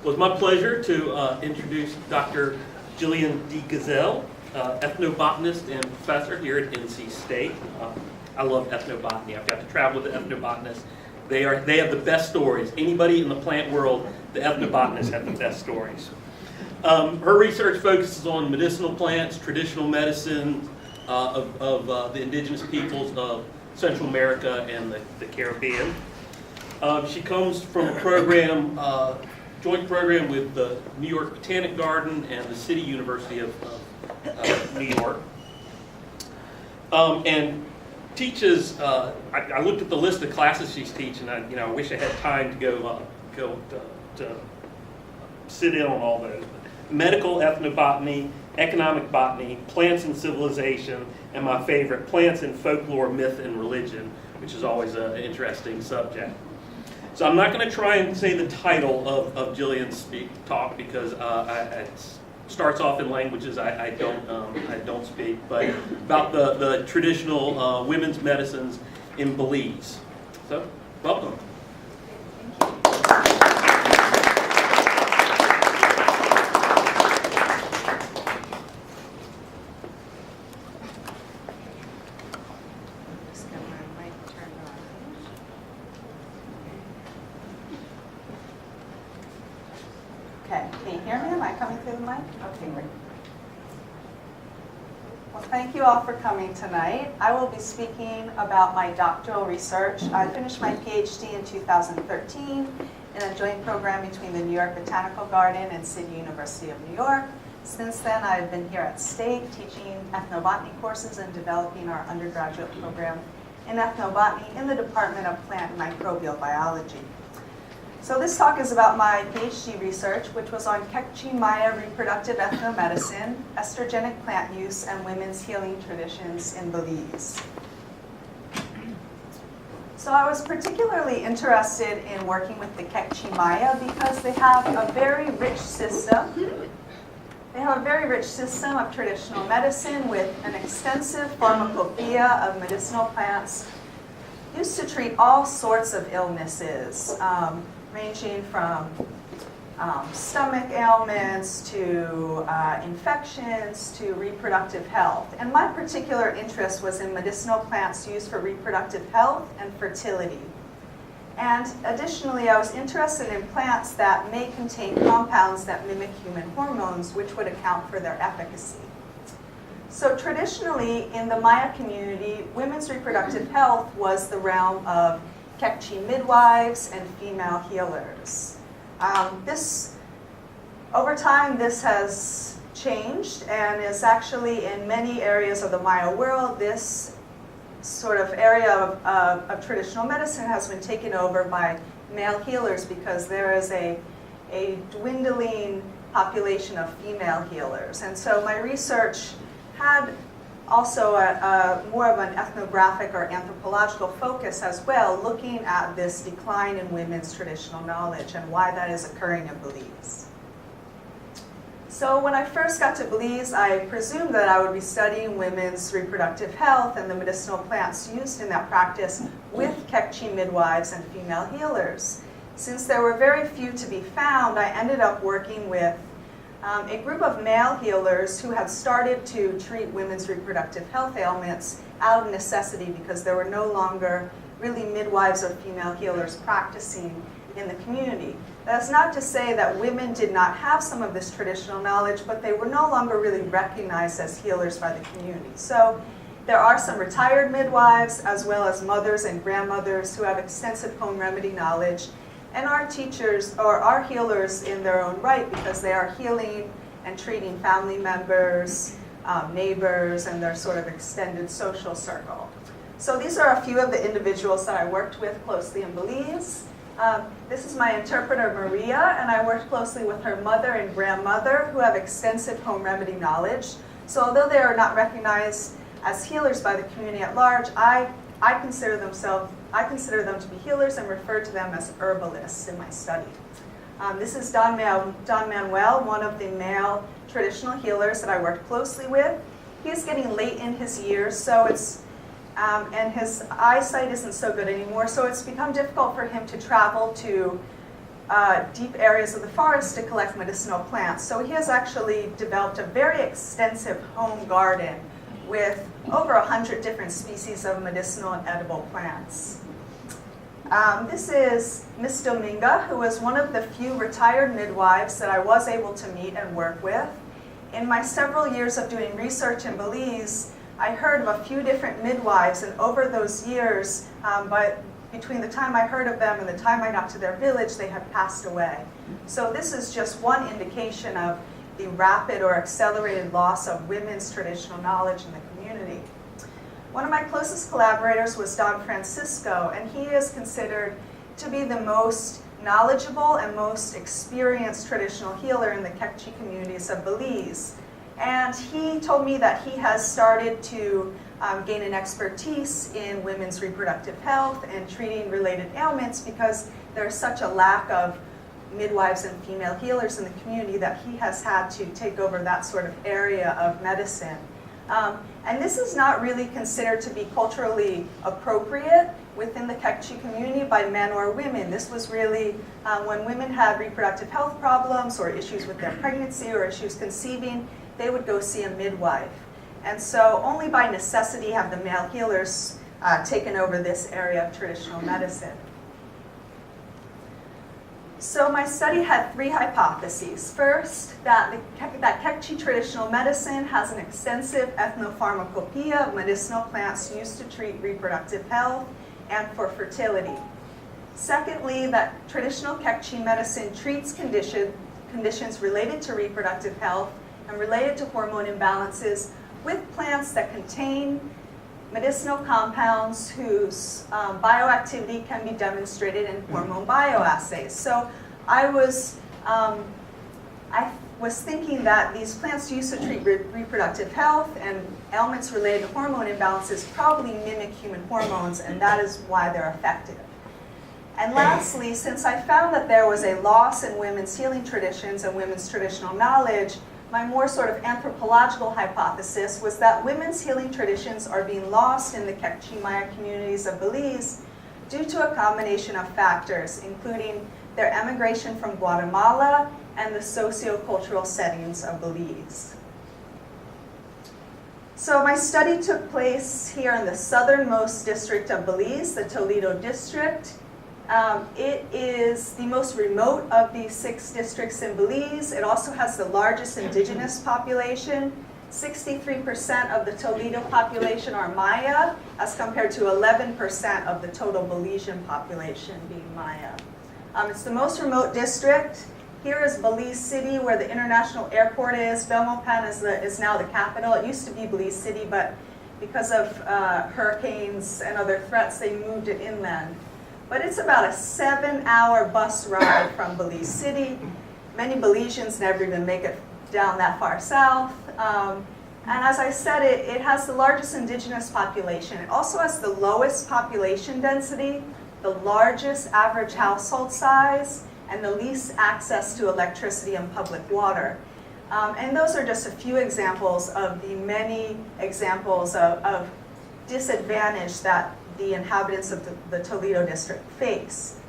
Well, it's my pleasure to introduce Dr. Jillian D. Gezelle, ethnobotanist and professor here at NC State. I love ethnobotany. I've got to travel with the ethnobotanists. They have the best stories. Anybody in the plant world, the ethnobotanists have the best stories. Her research focuses on medicinal plants, traditional medicine of the indigenous peoples of Central America and the Caribbean. She comes from a program, joint program with the New York Botanic Garden and the City University of New York. And teaches, I looked at the list of classes she's teaching. I wish I had time to go to sit in on all those. Medical ethnobotany, economic botany, plants and civilization, and my favorite, plants and folklore, myth, and religion, which is always an interesting subject. So I'm not going to try and say the title of Jillian's talk because it starts off in languages I don't speak, but about the traditional women's medicines in Belize. So, welcome. Thank you all for coming tonight. I will be speaking about my doctoral research. I finished my Ph.D. in 2013 in a joint program between the New York Botanical Garden and City University of New York. Since then, I've been here at State teaching ethnobotany courses and developing our undergraduate program in ethnobotany in the Department of Plant and Microbial Biology. So this talk is about my Ph.D. research, which was on Q'eqchi Maya reproductive ethnomedicine, estrogenic plant use, and women's healing traditions in Belize. So I was particularly interested in working with the Q'eqchi Maya because they have a very rich system. They have a very rich system of traditional medicine with an extensive pharmacopoeia of medicinal plants used to treat all sorts of illnesses, ranging from stomach ailments to infections to reproductive health. And my particular interest was in medicinal plants used for reproductive health and fertility. And additionally, I was interested in plants that may contain compounds that mimic human hormones, which would account for their efficacy. So traditionally, in the Maya community, women's reproductive health was the realm of Q'eqchi midwives and female healers. Over time, this has changed and is actually in many areas of the Maya world, this sort of area of traditional medicine has been taken over by male healers because there is a dwindling population of female healers. And so my research had also more of an ethnographic or anthropological focus as well, looking at this decline in women's traditional knowledge and why that is occurring in Belize. So when I first got to Belize, I presumed that I would be studying women's reproductive health and the medicinal plants used in that practice with Q'eqchi midwives and female healers. Since there were very few to be found, I ended up working with a group of male healers who had started to treat women's reproductive health ailments out of necessity because there were no longer really midwives or female healers practicing in the community. That's not to say that women did not have some of this traditional knowledge, but they were no longer really recognized as healers by the community. So there are some retired midwives as well as mothers and grandmothers who have extensive home remedy knowledge and are teachers or are healers in their own right because they are healing and treating family members, neighbors, and their sort of extended social circle. So these are a few of the individuals that I worked with closely in Belize. This is my interpreter, Maria, and I worked closely with her mother and grandmother who have extensive home remedy knowledge. So although they are not recognized as healers by the community at large, I consider them to be healers and refer to them as herbalists in my study. This is Don Manuel, one of the male traditional healers that I worked closely with. He's getting late in his years, so and his eyesight isn't so good anymore, so it's become difficult for him to travel to deep areas of the forest to collect medicinal plants. So he has actually developed a very extensive home garden with over 100 different species of medicinal and edible plants. This is Miss Dominga, who was one of the few retired midwives that I was able to meet and work with. In my several years of doing research in Belize, I heard of a few different midwives, and over those years, between the time I heard of them and the time I got to their village, they had passed away. So this is just one indication of the rapid or accelerated loss of women's traditional knowledge in the community. One of my closest collaborators was Don Francisco, and he is considered to be the most knowledgeable and most experienced traditional healer in the Q'eqchi communities of Belize. And he told me that he has started to gain an expertise in women's reproductive health and treating related ailments because there's such a lack of midwives and female healers in the community that he has had to take over that sort of area of medicine. And this is not really considered to be culturally appropriate within the Q'eqchi community by men or women. This was really when women had reproductive health problems or issues with their pregnancy or issues conceiving, they would go see a midwife. And so only by necessity have the male healers taken over this area of traditional medicine. So my study had three hypotheses. First, that Q'eqchi traditional medicine has an extensive ethnopharmacopoeia of medicinal plants used to treat reproductive health and for fertility. Secondly, that traditional Q'eqchi medicine treats conditions related to reproductive health and related to hormone imbalances with plants that contain medicinal compounds whose bioactivity can be demonstrated in hormone bioassays. So I was thinking that these plants used to treat reproductive health and ailments related to hormone imbalances probably mimic human hormones, and that is why they're effective. And lastly, since I found that there was a loss in women's healing traditions and women's traditional knowledge, my more sort of anthropological hypothesis was that women's healing traditions are being lost in the Q'eqchi Maya communities of Belize due to a combination of factors, including their emigration from Guatemala and the socio-cultural settings of Belize. So my study took place here in the southernmost district of Belize, the Toledo district. It is the most remote of the 6 districts in Belize. It also has the largest indigenous population. 63% of the Toledo population are Maya, as compared to 11% of the total Belizean population being Maya. It's the most remote district. Here is Belize City, where the international airport is. Belmopan is now the capital. It used to be Belize City, but because of hurricanes and other threats, they moved it inland. But it's about a 7-hour bus ride from Belize City. Many Belizeans never even make it down that far south. And as I said, it has the largest indigenous population. It also has the lowest population density, the largest average household size, and the least access to electricity and public water. And those are just a few examples of the many examples of disadvantage that the inhabitants of the Toledo district face.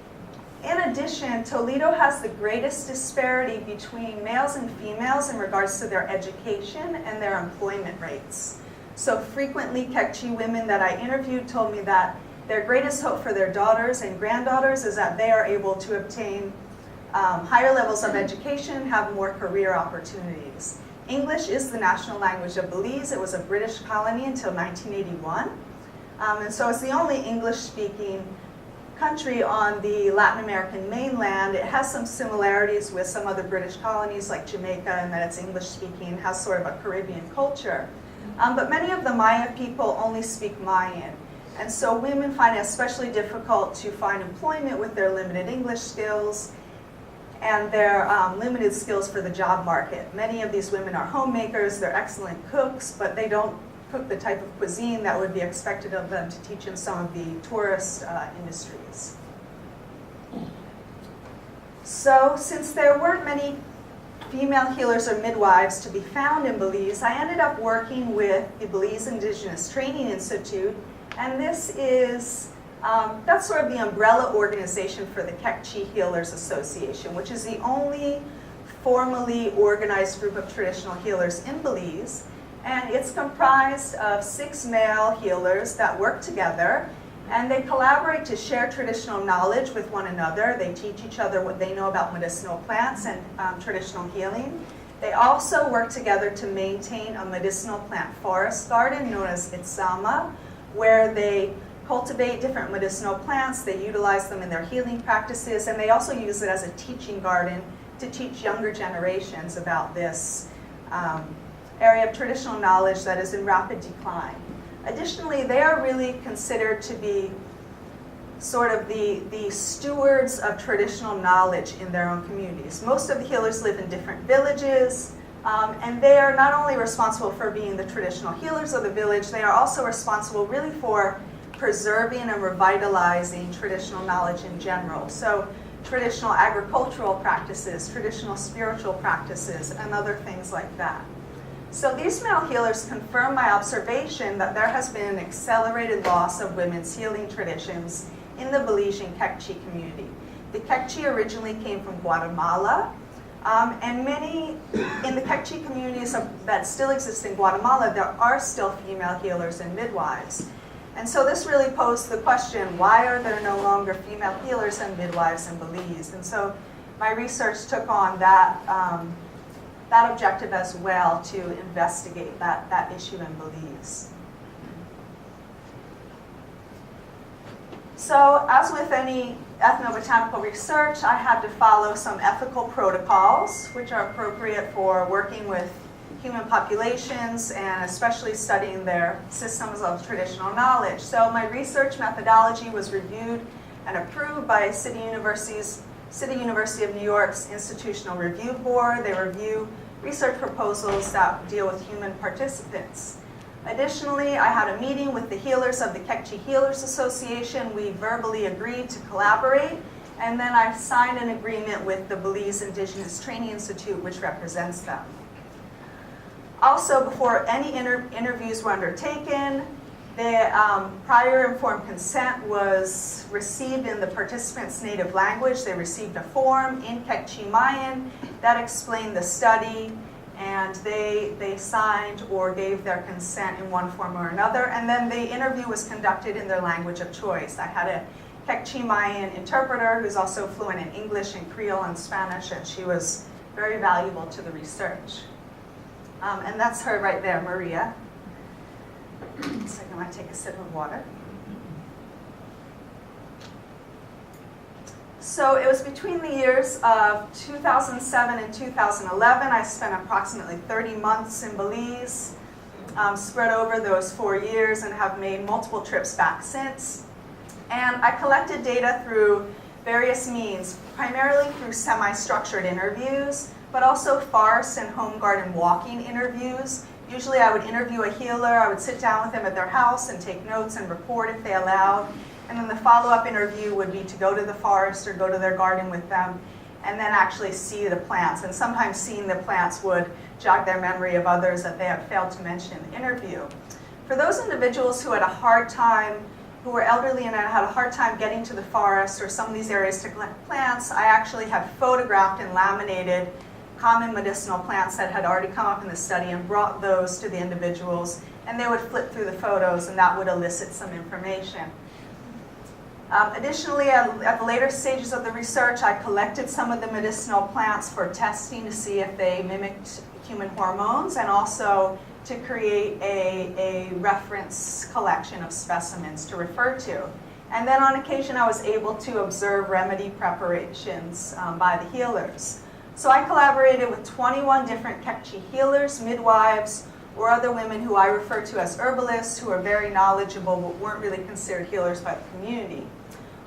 In addition, Toledo has the greatest disparity between males and females in regards to their education and their employment rates. So frequently, Q'eqchi women that I interviewed told me that their greatest hope for their daughters and granddaughters is that they are able to obtain higher levels of education, have more career opportunities. English is the national language of Belize. It was a British colony until 1981. And so it's the only English-speaking country on the Latin American mainland. It has some similarities with some other British colonies like Jamaica in that it's English-speaking, has sort of a Caribbean culture. But many of the Maya people only speak Mayan. And so women find it especially difficult to find employment with their limited English skills and their limited skills for the job market. Many of these women are homemakers, they're excellent cooks, but they don't cook the type of cuisine that would be expected of them to teach in some of the tourist industries. So since there weren't many female healers or midwives to be found in Belize, I ended up working with the Belize Indigenous Training Institute, and this is That's sort of the umbrella organization for the Q'eqchi Healers Association, which is the only formally organized group of traditional healers in Belize. And it's comprised of 6 male healers that work together, and they collaborate to share traditional knowledge with one another. They teach each other what they know about medicinal plants and traditional healing. They also work together to maintain a medicinal plant forest garden known as Itsama, where they cultivate different medicinal plants. They utilize them in their healing practices, and they also use it as a teaching garden to teach younger generations about this area of traditional knowledge that is in rapid decline. Additionally, they are really considered to be sort of the stewards of traditional knowledge in their own communities. Most of the healers live in different villages, and they are not only responsible for being the traditional healers of the village, they are also responsible really for preserving and revitalizing traditional knowledge in general. So traditional agricultural practices, traditional spiritual practices, and other things like that. So these male healers confirm my observation that there has been an accelerated loss of women's healing traditions in the Belizean Q'eqchi community. The Q'eqchi originally came from Guatemala, and many in the Q'eqchi communities that still exist in Guatemala, there are still female healers and midwives. And so this really posed the question, why are there no longer female healers and midwives in Belize? And so my research took on that objective as well, to investigate that issue in Belize. So as with any ethnobotanical research, I had to follow some ethical protocols, which are appropriate for working with human populations and especially studying their systems of traditional knowledge. So my research methodology was reviewed and approved by City University of New York's Institutional Review Board. They review research proposals that deal with human participants. Additionally, I had a meeting with the healers of the Q'eqchi Healers Association. We verbally agreed to collaborate, and then I signed an agreement with the Belize Indigenous Training Institute, which represents them. Also, before any interviews were undertaken, the prior informed consent was received in the participants' native language. They received a form in Q'eqchi Mayan that explained the study, and they signed or gave their consent in one form or another. And then the interview was conducted in their language of choice. I had a Q'eqchi Mayan interpreter who's also fluent in English and Creole and Spanish, and she was very valuable to the research. And that's her right there, Maria. So I'm going to take a sip of water. So it was between the years of 2007 and 2011. I spent approximately 30 months in Belize, spread over those 4 years, and have made multiple trips back since. And I collected data through various means, primarily through semi-structured interviews, but also farce and home garden walking interviews. Usually I would interview a healer, I would sit down with them at their house and take notes and report if they allowed. And then the follow-up interview would be to go to the forest or go to their garden with them and then actually see the plants. And sometimes seeing the plants would jog their memory of others that they had failed to mention in the interview. For those individuals who had a hard time, who were elderly and had a hard time getting to the forest or some of these areas to collect plants, I actually have photographed and laminated common medicinal plants that had already come up in the study and brought those to the individuals, and they would flip through the photos and that would elicit some information. Additionally, at the later stages of the research, I collected some of the medicinal plants for testing to see if they mimicked human hormones, and also to create a reference collection of specimens to refer to. And then on occasion, I was able to observe remedy preparations by the healers. So I collaborated with 21 different Q'eqchi healers, midwives, or other women who I refer to as herbalists, who are very knowledgeable but weren't really considered healers by the community.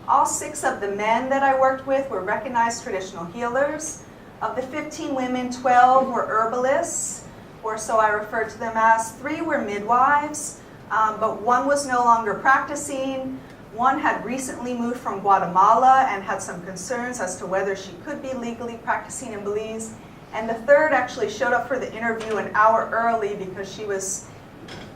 All 6 of the men that I worked with were recognized traditional healers. Of the 15 women, 12 were herbalists, or so I referred to them as. 3 were midwives, but 1 was no longer practicing. 1 had recently moved from Guatemala and had some concerns as to whether she could be legally practicing in Belize. And the 3rd actually showed up for the interview an hour early because she was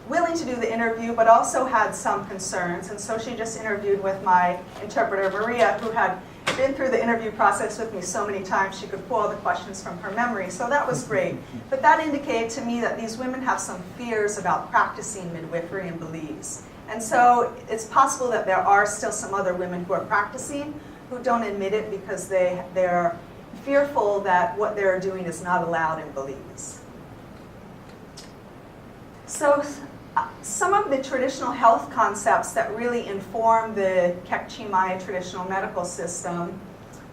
willing to do the interview, but also had some concerns. And so she just interviewed with my interpreter, Maria, who had been through the interview process with me so many times she could pull all the questions from her memory. So that was great. But that indicated to me that these women have some fears about practicing midwifery in Belize. And so it's possible that there are still some other women who are practicing who don't admit it because they're fearful that what they're doing is not allowed in Belize. So some of the traditional health concepts that really inform the Q'eqchi Maya traditional medical system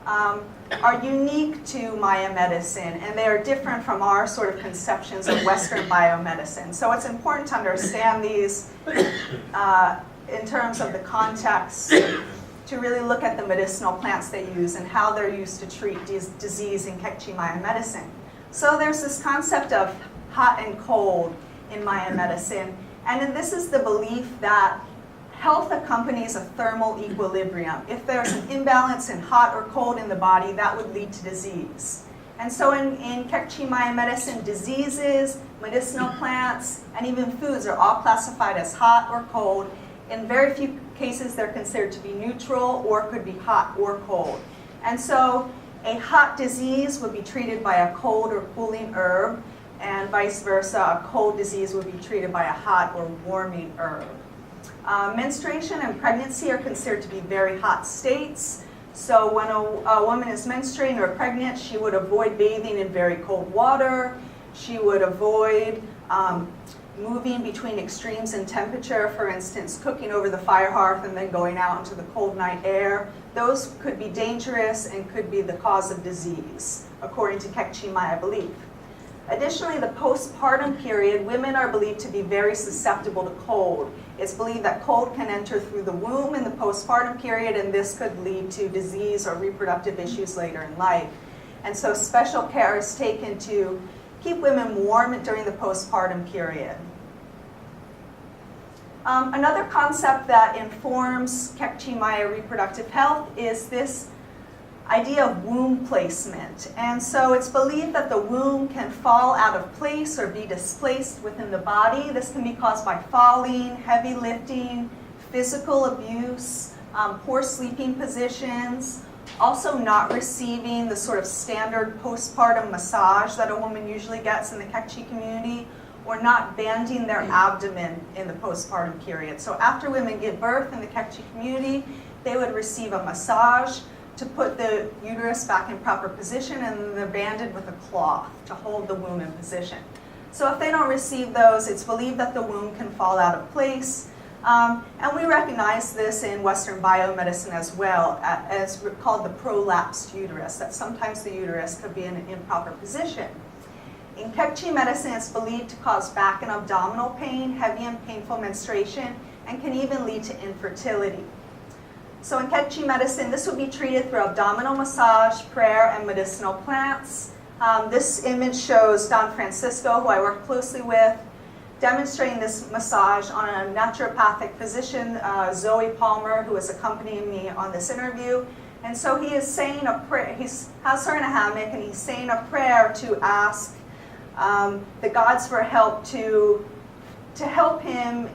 are unique to Maya medicine, and they are different from our sort of conceptions of Western biomedicine. So it's important to understand these in terms of the context, to really look at the medicinal plants they use and how they're used to treat disease in Q'eqchi Maya medicine. So there's this concept of hot and cold in Maya medicine, and this is the belief that health accompanies a thermal equilibrium. If there's an imbalance in hot or cold in the body, that would lead to disease. And so in Q'eqchi Maya medicine, diseases, medicinal plants, and even foods are all classified as hot or cold. In very few cases, they're considered to be neutral or could be hot or cold. And so a hot disease would be treated by a cold or cooling herb, and vice versa, a cold disease would be treated by a hot or warming herb. Menstruation and pregnancy are considered to be very hot states. So when a woman is menstruating or pregnant, she would avoid bathing in very cold water. She would avoid moving between extremes in temperature, for instance, cooking over the fire hearth and then going out into the cold night air. Those could be dangerous and could be the cause of disease, according to Q'eqchi Maya belief. Additionally, the postpartum period, women are believed to be very susceptible to cold. It's believed that cold can enter through the womb in the postpartum period, and this could lead to disease or reproductive issues later in life. And so special care is taken to keep women warm during the postpartum period. Another concept that informs Q'eqchi Maya reproductive health is this idea of womb placement. And so it's believed that the womb can fall out of place or be displaced within the body. This can be caused by falling, heavy lifting, physical abuse, poor sleeping positions, also not receiving the sort of standard postpartum massage that a woman usually gets in the Q'eqchi community, or not banding their abdomen in the postpartum period. So after women give birth in the Q'eqchi community, they would receive a massage to put the uterus back in proper position, and they're banded with a cloth to hold the womb in position. So if they don't receive those, it's believed that the womb can fall out of place. And we recognize this in Western biomedicine as well, as called the prolapsed uterus, that sometimes the uterus could be in an improper position. In Q'eqchi medicine, it's believed to cause back and abdominal pain, heavy and painful menstruation, and can even lead to infertility. So in Q'eqchi medicine, this would be treated through abdominal massage, prayer, and medicinal plants. This image shows Don Francisco, who I work closely with, demonstrating this massage on a naturopathic physician, Zoe Palmer, who is accompanying me on this interview. And so he is saying a prayer, he has her in a hammock, and he's saying a prayer to ask the gods for help to help him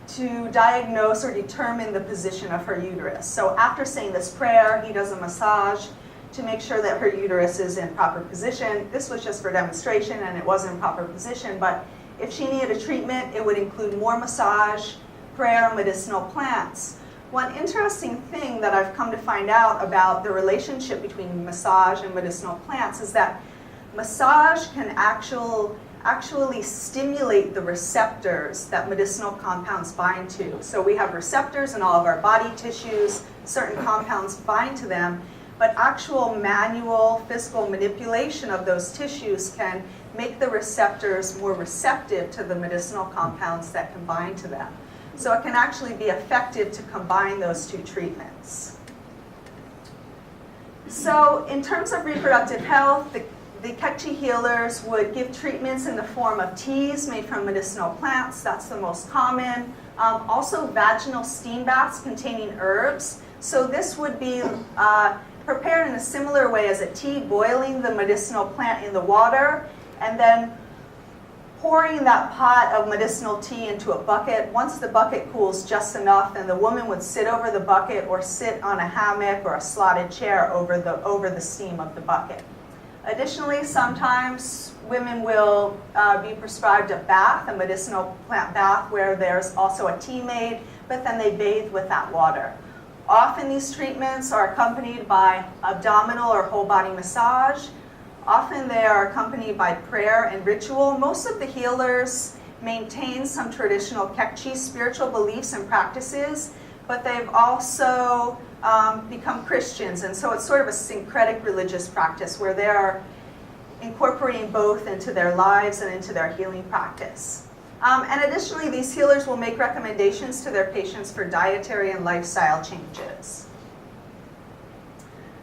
to diagnose or determine the position of her uterus. So after saying this prayer, he does a massage to make sure that her uterus is in proper position. This was just for demonstration, and it was in proper position, but if she needed a treatment, it would include more massage, prayer, and medicinal plants. One interesting thing that I've come to find out about the relationship between massage and medicinal plants is that massage can actually stimulate the receptors that medicinal compounds bind to. So we have receptors in all of our body tissues, certain compounds bind to them, but actual manual physical manipulation of those tissues can make the receptors more receptive to the medicinal compounds that can bind to them. So it can actually be effective to combine those two treatments. So in terms of reproductive health, the Q'eqchi healers would give treatments in the form of teas made from medicinal plants. That's the most common. Also vaginal steam baths containing herbs. So this would be prepared in a similar way as a tea, boiling the medicinal plant in the water and then pouring that pot of medicinal tea into a bucket. Once the bucket cools just enough, then the woman would sit over the bucket or sit on a hammock or a slotted chair over the steam of the bucket. Additionally, sometimes women will be prescribed a bath, a medicinal plant bath, where there's also a tea made, but then they bathe with that water. Often these treatments are accompanied by abdominal or whole body massage. Often they are accompanied by prayer and ritual. Most of the healers maintain some traditional Q'eqchi spiritual beliefs and practices, but they've also become Christians, and so it's sort of a syncretic religious practice where they are incorporating both into their lives and into their healing practice. And additionally, these healers will make recommendations to their patients for dietary and lifestyle changes.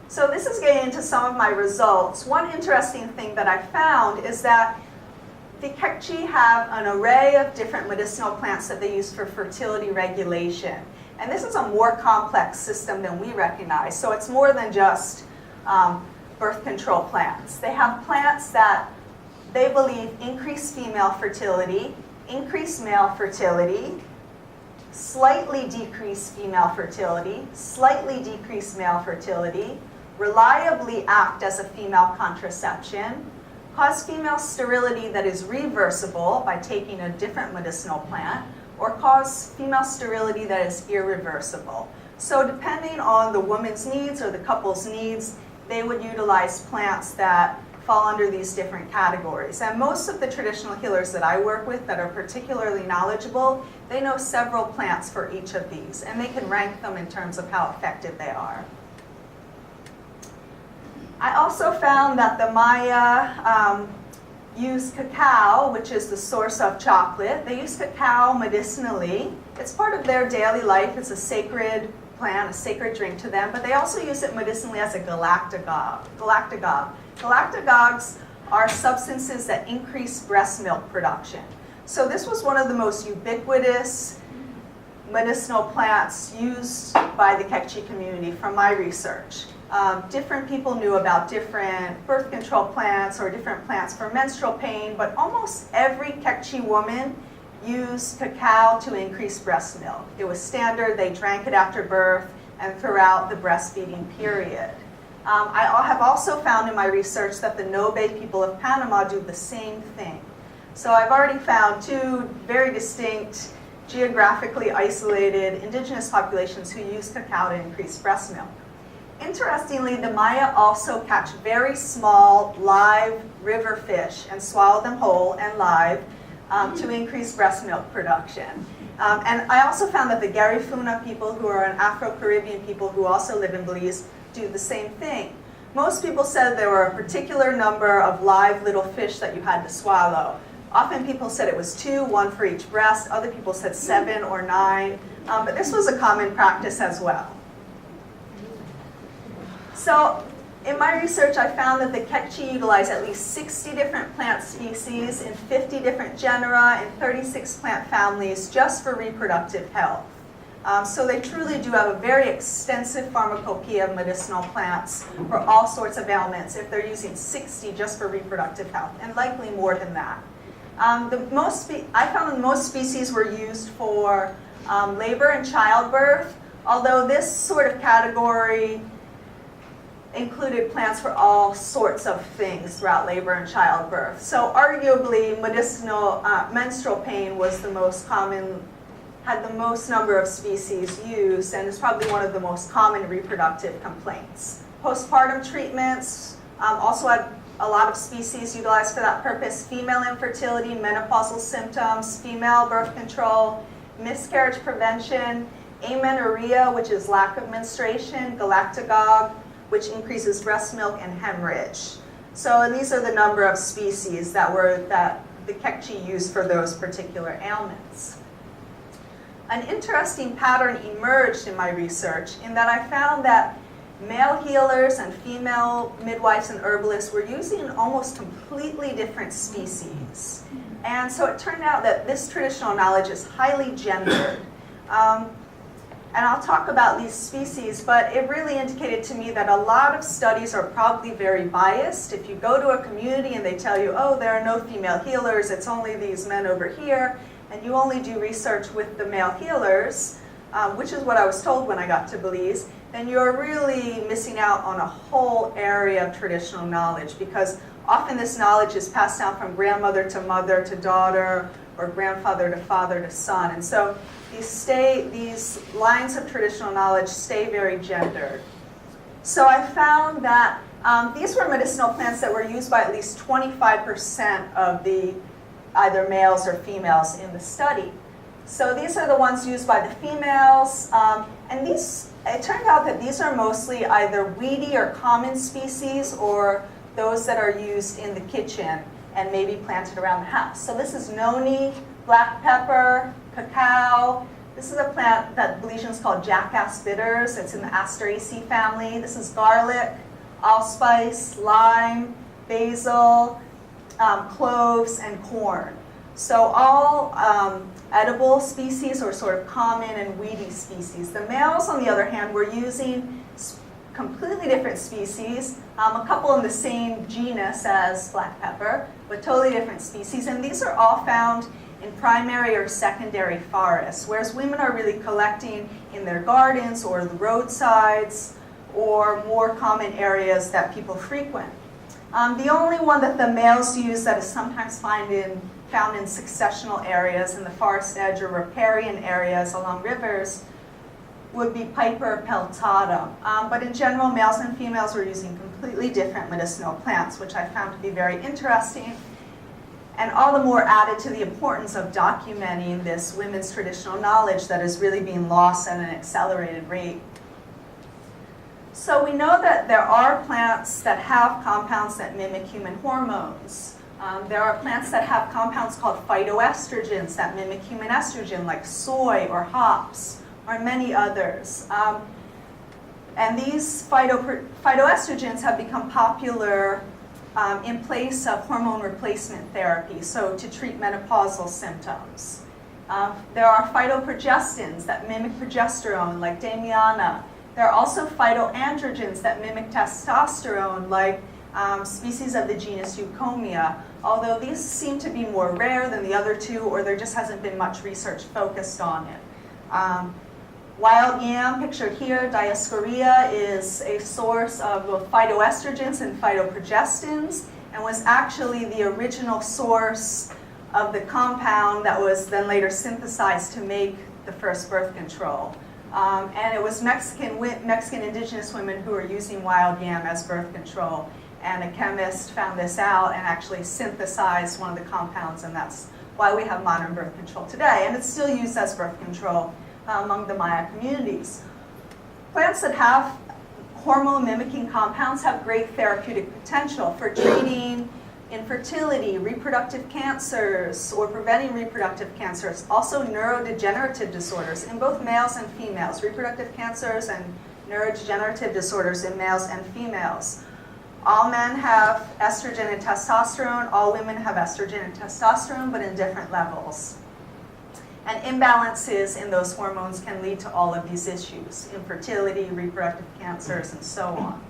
So this is getting into some of my results. One interesting thing that I found is that the Q'eqchi have an array of different medicinal plants that they use for fertility regulation. And this is a more complex system than we recognize. So it's more than just birth control plants. They have plants that they believe increase female fertility, increase male fertility, slightly decrease female fertility, slightly decrease male fertility, reliably act as a female contraception, cause female sterility that is reversible by taking a different medicinal plant, or cause female sterility that is irreversible. So depending on the woman's needs or the couple's needs, they would utilize plants that fall under these different categories. And most of the traditional healers that I work with that are particularly knowledgeable, they know several plants for each of these, and they can rank them in terms of how effective they are. I also found that the Maya use cacao, which is the source of chocolate. They use cacao medicinally. It's part of their daily life. It's a sacred plant, a sacred drink to them, but they also use it medicinally as a galactagogue. Galactagogues are substances that increase breast milk production. So this was one of the most ubiquitous medicinal plants used by the Q'eqchi community from my research. Different people knew about different birth control plants or different plants for menstrual pain, but almost every Q'eqchi woman used cacao to increase breast milk. It was standard. They drank it after birth and throughout the breastfeeding period. I have also found in my research that the Nobe people of Panama do the same thing. So I've already found two very distinct, geographically isolated indigenous populations who use cacao to increase breast milk. Interestingly, the Maya also catch very small live river fish and swallow them whole and live to increase breast milk production. And I also found that the Garifuna people, who are an Afro-Caribbean people who also live in Belize, do the same thing. Most people said there were a particular number of live little fish that you had to swallow. Often people said it was 2, 1 for each breast. Other people said 7 or 9. But this was a common practice as well. So in my research, I found that the Q'eqchi utilize at least 60 different plant species in 50 different genera and 36 plant families just for reproductive health. So they truly do have a very extensive pharmacopoeia of medicinal plants for all sorts of ailments if they're using 60 just for reproductive health, and likely more than that. I found that most species were used for labor and childbirth, although this sort of category included plants for all sorts of things throughout labor and childbirth. So arguably, medicinal menstrual pain was the most common, had the most number of species used, and is probably one of the most common reproductive complaints. Postpartum treatments also had a lot of species utilized for that purpose. Female infertility, menopausal symptoms, female birth control, miscarriage prevention, amenorrhea, which is lack of menstruation, galactagogue, which increases breast milk, and hemorrhage. So, and these are the number of species that the Q'eqchi used for those particular ailments. An interesting pattern emerged in my research in that I found that male healers and female midwives and herbalists were using almost completely different species. And so it turned out that this traditional knowledge is highly gendered. And I'll talk about these species, but it really indicated to me that a lot of studies are probably very biased. If you go to a community and they tell you, oh, there are no female healers, it's only these men over here, and you only do research with the male healers, which is what I was told when I got to Belize, then you're really missing out on a whole area of traditional knowledge, because often this knowledge is passed down from grandmother to mother to daughter, or grandfather to father to son. And so these lines of traditional knowledge stay very gendered. So I found that these were medicinal plants that were used by at least 25% of the either males or females in the study. So these are the ones used by the females, and it turned out that these are mostly either weedy or common species, or those that are used in the kitchen and maybe planted around the house. So this is noni, black pepper, cacao. This is a plant that Belizeans call jackass bitters. It's in the Asteraceae family. This is garlic, allspice, lime, basil, cloves, and corn. So all edible species, or sort of common and weedy species. The males, on the other hand, were using completely different species, a couple in the same genus as black pepper, but totally different species. And these are all found in primary or secondary forests, whereas women are really collecting in their gardens or the roadsides or more common areas that people frequent. The only one that the males use that is sometimes found in successional areas in the forest edge or riparian areas along rivers would be Piper peltatum. But in general, males and females were using completely different medicinal plants, which I found to be very interesting, and all the more added to the importance of documenting this women's traditional knowledge that is really being lost at an accelerated rate. So we know that there are plants that have compounds that mimic human hormones. There are plants that have compounds called phytoestrogens that mimic human estrogen, like soy or hops, or many others. And these phytoestrogens have become popular in place of hormone replacement therapy, so to treat menopausal symptoms. There are phytoprogestins that mimic progesterone, like Damiana. There are also phytoandrogens that mimic testosterone, like species of the genus Q'eqchi, although these seem to be more rare than the other two, or there just hasn't been much research focused on it. Wild yam, pictured here, Dioscorea, is a source of both phytoestrogens and phytoprogestins, and was actually the original source of the compound that was then later synthesized to make the first birth control. And it was Mexican indigenous women who were using wild yam as birth control. And a chemist found this out and actually synthesized one of the compounds, and that's why we have modern birth control today. And it's still used as birth control among the Maya communities. Plants that have hormone-mimicking compounds have great therapeutic potential for treating infertility, reproductive cancers, or preventing reproductive cancers. Also neurodegenerative disorders in both males and females, reproductive cancers and neurodegenerative disorders in males and females. All men have estrogen and testosterone. All women have estrogen and testosterone, but in different levels. And imbalances in those hormones can lead to all of these issues: infertility, reproductive cancers, and so on.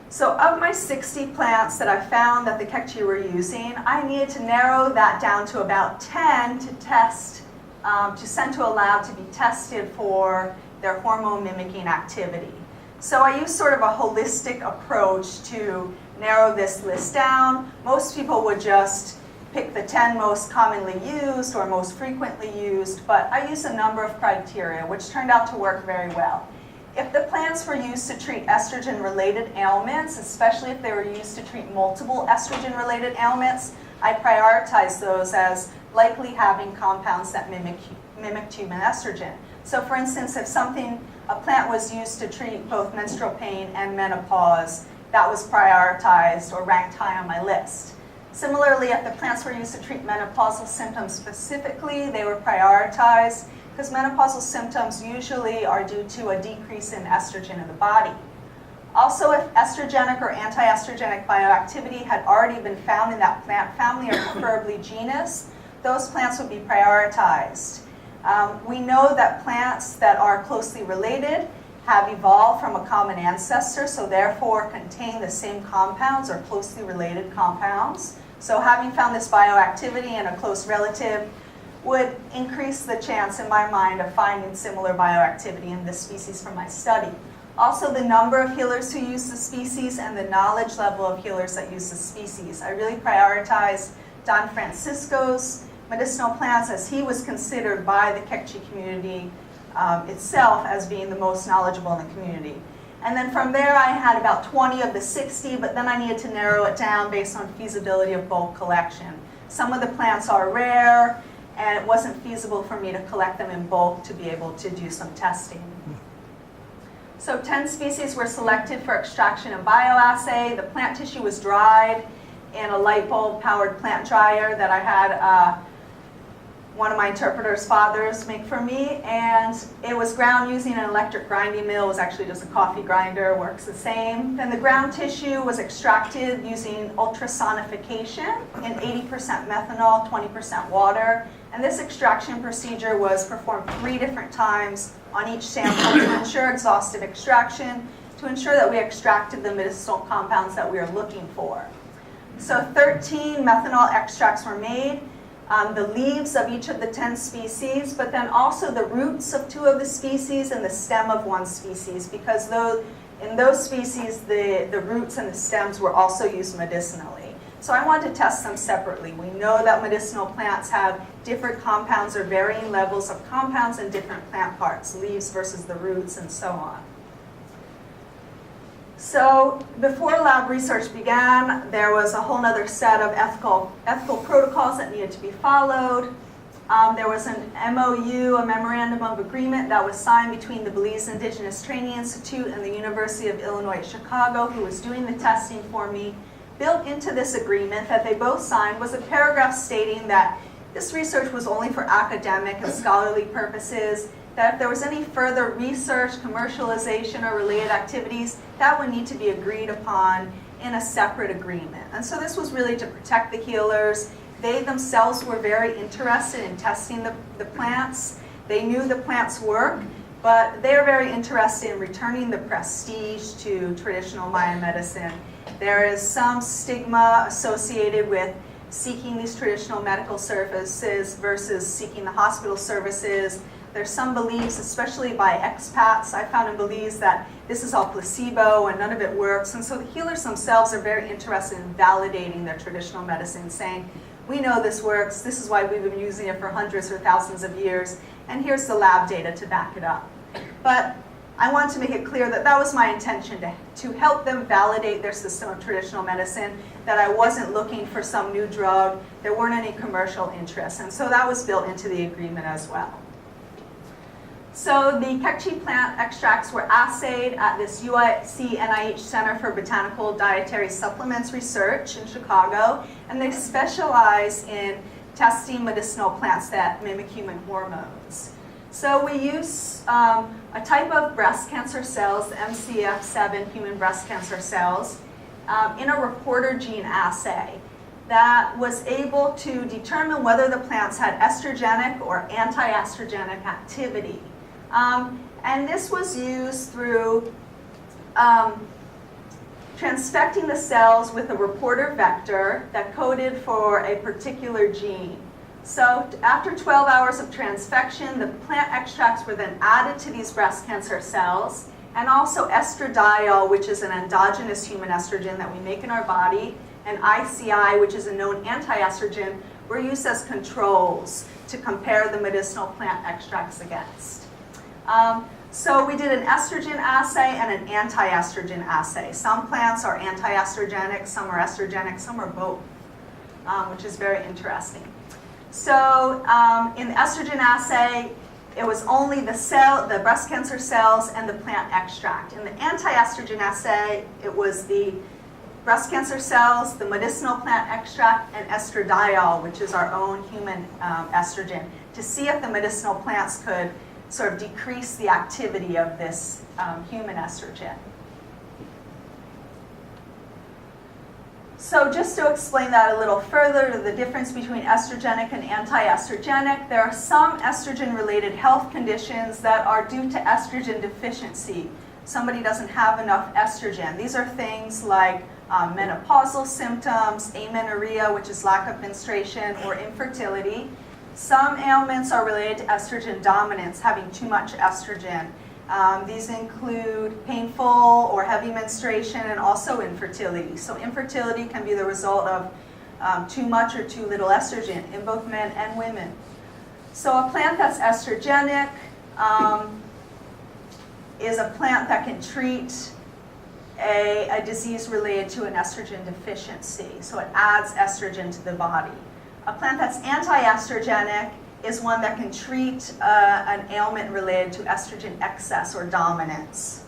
So of my 60 plants that I found that the Q'eqchi were using, I needed to narrow that down to about 10 to test, to send to a lab to be tested for their hormone mimicking activity. So I used sort of a holistic approach to narrow this list down. Most people would just pick the 10 most commonly used or most frequently used, but I used a number of criteria, which turned out to work very well. If the plants were used to treat estrogen-related ailments, especially if they were used to treat multiple estrogen-related ailments, I prioritized those as likely having compounds that mimic human estrogen. So for instance, if a plant was used to treat both menstrual pain and menopause, that was prioritized or ranked high on my list. Similarly, if the plants were used to treat menopausal symptoms specifically, they were prioritized, because menopausal symptoms usually are due to a decrease in estrogen in the body. Also, if estrogenic or antiestrogenic bioactivity had already been found in that plant family, or preferably genus, those plants would be prioritized. We know that plants that are closely related have evolved from a common ancestor, so therefore contain the same compounds or closely related compounds. So having found this bioactivity in a close relative would increase the chance in my mind of finding similar bioactivity in this species from my study. Also, the number of healers who use the species and the knowledge level of healers that use the species. I really prioritize Don Francisco's medicinal plants as he was considered by the Q'eqchi community itself as being the most knowledgeable in the community. And then from there I had about 20 of the 60, but then I needed to narrow it down based on feasibility of bulk collection. Some of the plants are rare, and it wasn't feasible for me to collect them in bulk to be able to do some testing. So 10 species were selected for extraction and bioassay. The plant tissue was dried in a light bulb powered plant dryer that I had one of my interpreter's fathers make for me, and it was ground using an electric grinding mill. It was actually just a coffee grinder, works the same. Then the ground tissue was extracted using ultrasonification in 80% methanol, 20% water. And this extraction procedure was performed 3 different times on each sample to ensure exhaustive extraction, to ensure that we extracted the medicinal compounds that we were looking for. So 13 methanol extracts were made. The leaves of each of the 10 species, but then also the roots of 2 of the species and the stem of 1 species, because in those species, the roots and the stems were also used medicinally. So I wanted to test them separately. We know that medicinal plants have different compounds or varying levels of compounds in different plant parts, leaves versus the roots and so on. So before lab research began, there was a whole other set of ethical protocols that needed to be followed. There was an MOU, a Memorandum of Agreement, that was signed between the Belize Indigenous Training Institute and the University of Illinois at Chicago, who was doing the testing for me. Built into this agreement that they both signed was a paragraph stating that this research was only for academic and scholarly purposes, that if there was any further research, commercialization, or related activities, that would need to be agreed upon in a separate agreement. And so this was really to protect the healers. They themselves were very interested in testing the plants. They knew the plants work, but they're very interested in returning the prestige to traditional Maya medicine. There is some stigma associated with seeking these traditional medical services versus seeking the hospital services. There's some beliefs, especially by expats, I found in Belize, that this is all placebo and none of it works. And so the healers themselves are very interested in validating their traditional medicine, saying, we know this works, this is why we've been using it for hundreds or thousands of years, and here's the lab data to back it up. But I want to make it clear that that was my intention, to help them validate their system of traditional medicine, that I wasn't looking for some new drug, there weren't any commercial interests, and so that was built into the agreement as well. So the Q'eqchi plant extracts were assayed at this UIC NIH Center for Botanical Dietary Supplements Research in Chicago, and they specialize in testing medicinal plants that mimic human hormones. So we use a type of breast cancer cells, the MCF7 human breast cancer cells, in a reporter gene assay that was able to determine whether the plants had estrogenic or anti-estrogenic activity. And this was used through transfecting the cells with a reporter vector that coded for a particular gene. So after 12 hours of transfection, the plant extracts were then added to these breast cancer cells, and also estradiol, which is an endogenous human estrogen that we make in our body, and ICI, which is a known anti-estrogen, were used as controls to compare the medicinal plant extracts against. So we did an estrogen assay and an anti-estrogen assay. Some plants are anti-estrogenic, some are estrogenic, some are both, which is very interesting. So in the estrogen assay, it was only the breast cancer cells and the plant extract. In the anti-estrogen assay, it was the breast cancer cells, the medicinal plant extract, and estradiol, which is our own human estrogen, to see if the medicinal plants could sort of decrease the activity of this human estrogen. So just to explain that a little further, the difference between estrogenic and anti-estrogenic, there are some estrogen-related health conditions that are due to estrogen deficiency. Somebody doesn't have enough estrogen. These are things like menopausal symptoms, amenorrhea, which is lack of menstruation, or infertility. Some ailments are related to estrogen dominance, having too much estrogen. These include painful or heavy menstruation and also infertility. So infertility can be the result of too much or too little estrogen in both men and women. So a plant that's estrogenic is a plant that can treat a disease related to an estrogen deficiency. So it adds estrogen to the body. A plant that's anti-estrogenic is one that can treat an ailment related to estrogen excess or dominance.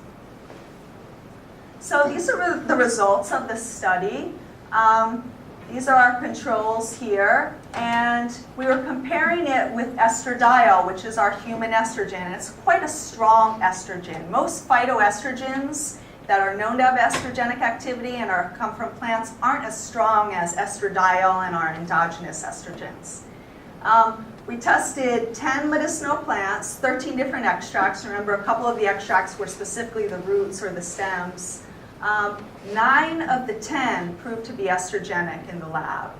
So these are the results of the study. These are our controls here, and we were comparing it with estradiol, which is our human estrogen. It's quite a strong estrogen. Most phytoestrogens that are known to have estrogenic activity and come from plants aren't as strong as estradiol and our endogenous estrogens. We tested 10 medicinal plants, 13 different extracts. Remember, a couple of the extracts were specifically the roots or the stems. 9 of the 10 proved to be estrogenic in the lab,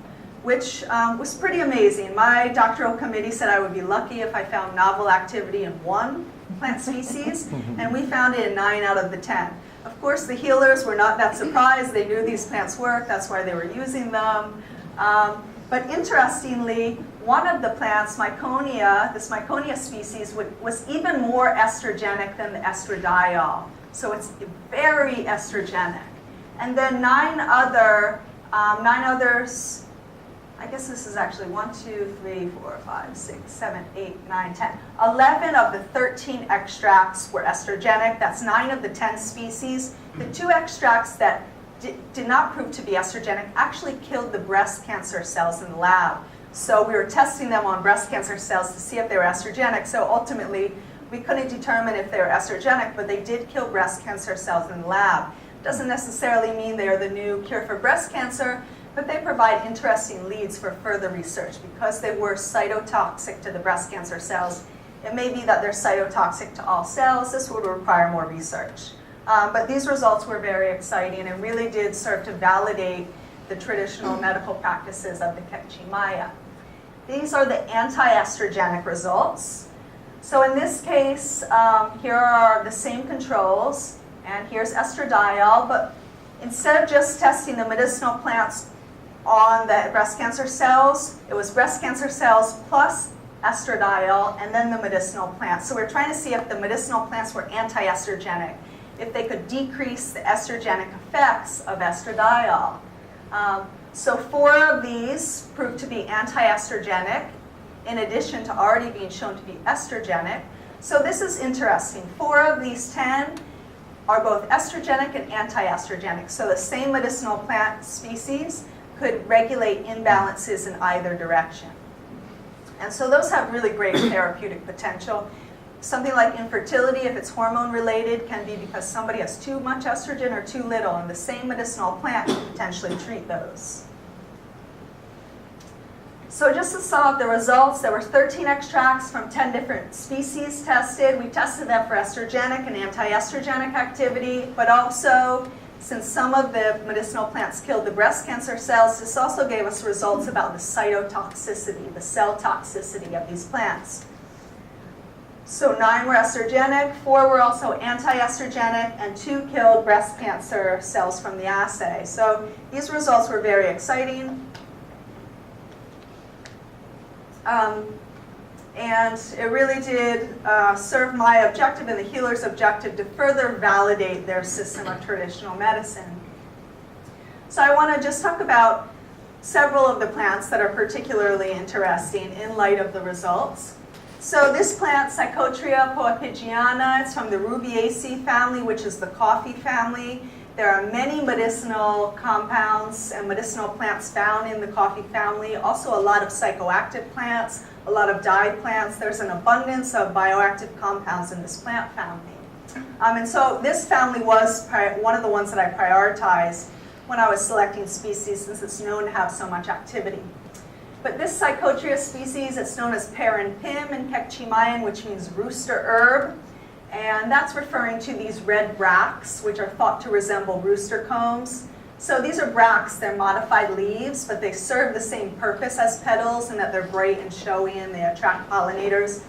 which was pretty amazing. My doctoral committee said I would be lucky if I found novel activity in 1 plant species, and we found it in 9 out of the 10. Of course, the healers were not that surprised. They knew these plants worked. That's why they were using them. But interestingly, one of the plants, Miconia, this Miconia species, was even more estrogenic than the estradiol. So it's very estrogenic. And then 9 others, I guess this is actually 1, 2, 3, 4, 5, 6, 7, 8, 9, 10. 11 of the 13 extracts were estrogenic. That's 9 of the 10 species. The 2 extracts that did not prove to be estrogenic actually killed the breast cancer cells in the lab. So we were testing them on breast cancer cells to see if they were estrogenic. So ultimately, we couldn't determine if they were estrogenic, but they did kill breast cancer cells in the lab. Doesn't necessarily mean they are the new cure for breast cancer, but they provide interesting leads for further research. Because they were cytotoxic to the breast cancer cells, it may be that they're cytotoxic to all cells. This would require more research. But these results were very exciting and really did serve to validate the traditional medical practices of the Q'eqchi Maya. These are the anti-estrogenic results. So in this case, here are the same controls, and here's estradiol, but instead of just testing the medicinal plants on the breast cancer cells, it was breast cancer cells plus estradiol and then the medicinal plants. So we're trying to see if the medicinal plants were anti-estrogenic, if they could decrease the estrogenic effects of estradiol. So 4 of these proved to be anti-estrogenic, in addition to already being shown to be estrogenic. So this is interesting. 4 of these 10 are both estrogenic and anti-estrogenic. So the same medicinal plant species could regulate imbalances in either direction. And so those have really great therapeutic potential. Something like infertility, if it's hormone related, can be because somebody has too much estrogen or too little, and the same medicinal plant can potentially treat those. So just to sum up the results, there were 13 extracts from 10 different species tested. We tested them for estrogenic and anti-estrogenic activity, but also, since some of the medicinal plants killed the breast cancer cells, this also gave us results about the cytotoxicity, the cell toxicity of these plants. So 9 were estrogenic, 4 were also anti-estrogenic, and 2 killed breast cancer cells from the assay. So these results were very exciting. And it really did serve my objective and the healer's objective to further validate their system of traditional medicine. So I want to just talk about several of the plants that are particularly interesting in light of the results. So this plant, Psychotria poapigiana, it's from the Rubiaceae family, which is the coffee family. There are many medicinal compounds and medicinal plants found in the coffee family. Also a lot of psychoactive plants, a lot of dyed plants. There's an abundance of bioactive compounds in this plant family. And so this family was one of the ones that I prioritized when I was selecting species since it's known to have so much activity. But this Q'eqchi species, it's known as Perin Pim in Q'eqchi Mayan, which means rooster herb. And that's referring to these red bracts, which are thought to resemble rooster combs. So these are bracts, they're modified leaves, but they serve the same purpose as petals in that they're bright and showy and they attract pollinators.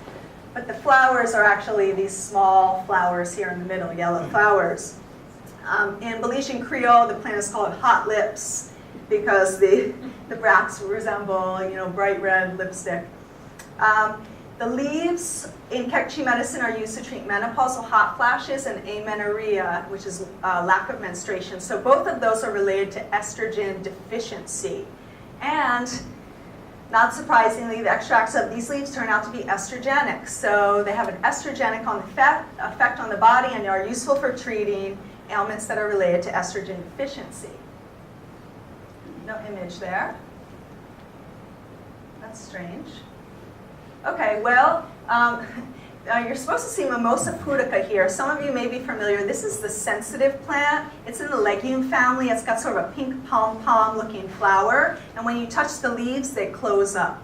But the flowers are actually these small flowers here in the middle, yellow flowers. In Belizean Creole, the plant is called hot lips because the bracts resemble, bright red lipstick. The leaves in Q'eqchi medicine are used to treat menopausal hot flashes and amenorrhea, which is lack of menstruation. So both of those are related to estrogen deficiency. And not surprisingly, the extracts of these leaves turn out to be estrogenic. So they have an estrogenic effect on the body and are useful for treating ailments that are related to estrogen deficiency. No image there. That's strange. Okay, well, you're supposed to see Mimosa pudica here. Some of you may be familiar. This is the sensitive plant. It's in the legume family. It's got sort of a pink pom-pom looking flower. And when you touch the leaves, they close up.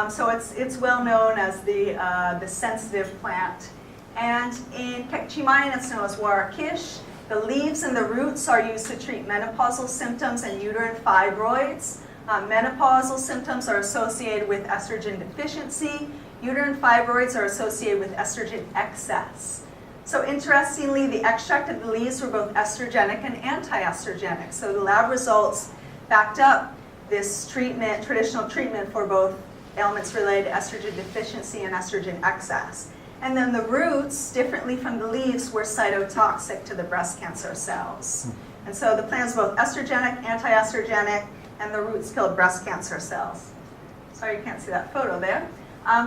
So it's well known as the sensitive plant. And in Q'eqchi Mayan, it's known as warakish. The leaves and the roots are used to treat menopausal symptoms and uterine fibroids. Menopausal symptoms are associated with estrogen deficiency. Uterine fibroids are associated with estrogen excess. So interestingly, the extract of the leaves were both estrogenic and anti-estrogenic. So the lab results backed up this treatment, traditional treatment for both ailments related to estrogen deficiency and estrogen excess. And then the roots, differently from the leaves, were cytotoxic to the breast cancer cells. And so the plant is both estrogenic, anti-estrogenic, and the roots killed breast cancer cells. Sorry you can't see that photo there.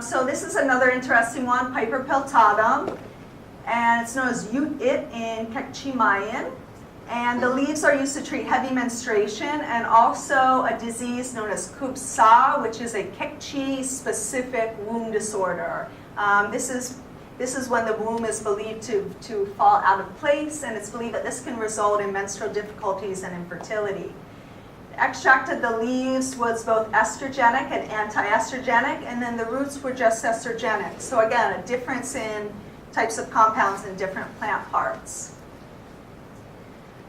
So this is another interesting one, Piper peltatum, and it's known as it in Q'eqchi Mayan. And the leaves are used to treat heavy menstruation and also a disease known as Q'eqchi, which is a Q'eqchi specific womb disorder. This is when the womb is believed to fall out of place, and it's believed that this can result in menstrual difficulties and infertility. The extract of the leaves was both estrogenic and anti-estrogenic, and then the roots were just estrogenic. So again, a difference in types of compounds in different plant parts.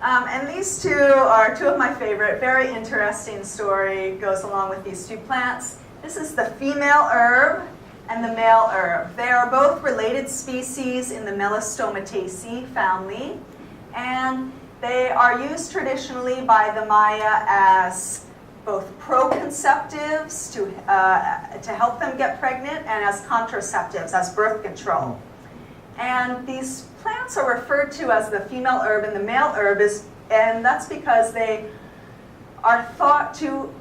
And these two are two of my favorite. Very interesting story goes along with these two plants. This is the female herb and the male herb. They are both related species in the Melastomataceae family, and they are used traditionally by the Maya as both proconceptives to help them get pregnant and as contraceptives, as birth control. And these plants are referred to as the female herb and the male herb, and that's because they are thought to,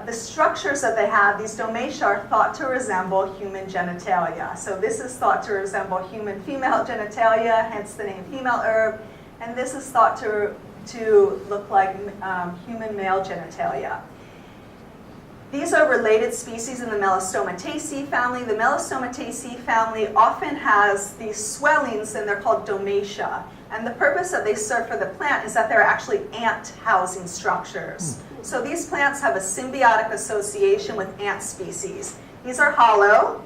the structures that they have, these domatia, are thought to resemble human genitalia. So this is thought to resemble human female genitalia, hence the name female herb, and this is thought to look like human male genitalia. These are related species in the Melastomataceae family. The Melastomataceae family often has these swellings, and they're called domatia. And the purpose that they serve for the plant is that they're actually ant housing structures. So these plants have a symbiotic association with ant species. These are hollow,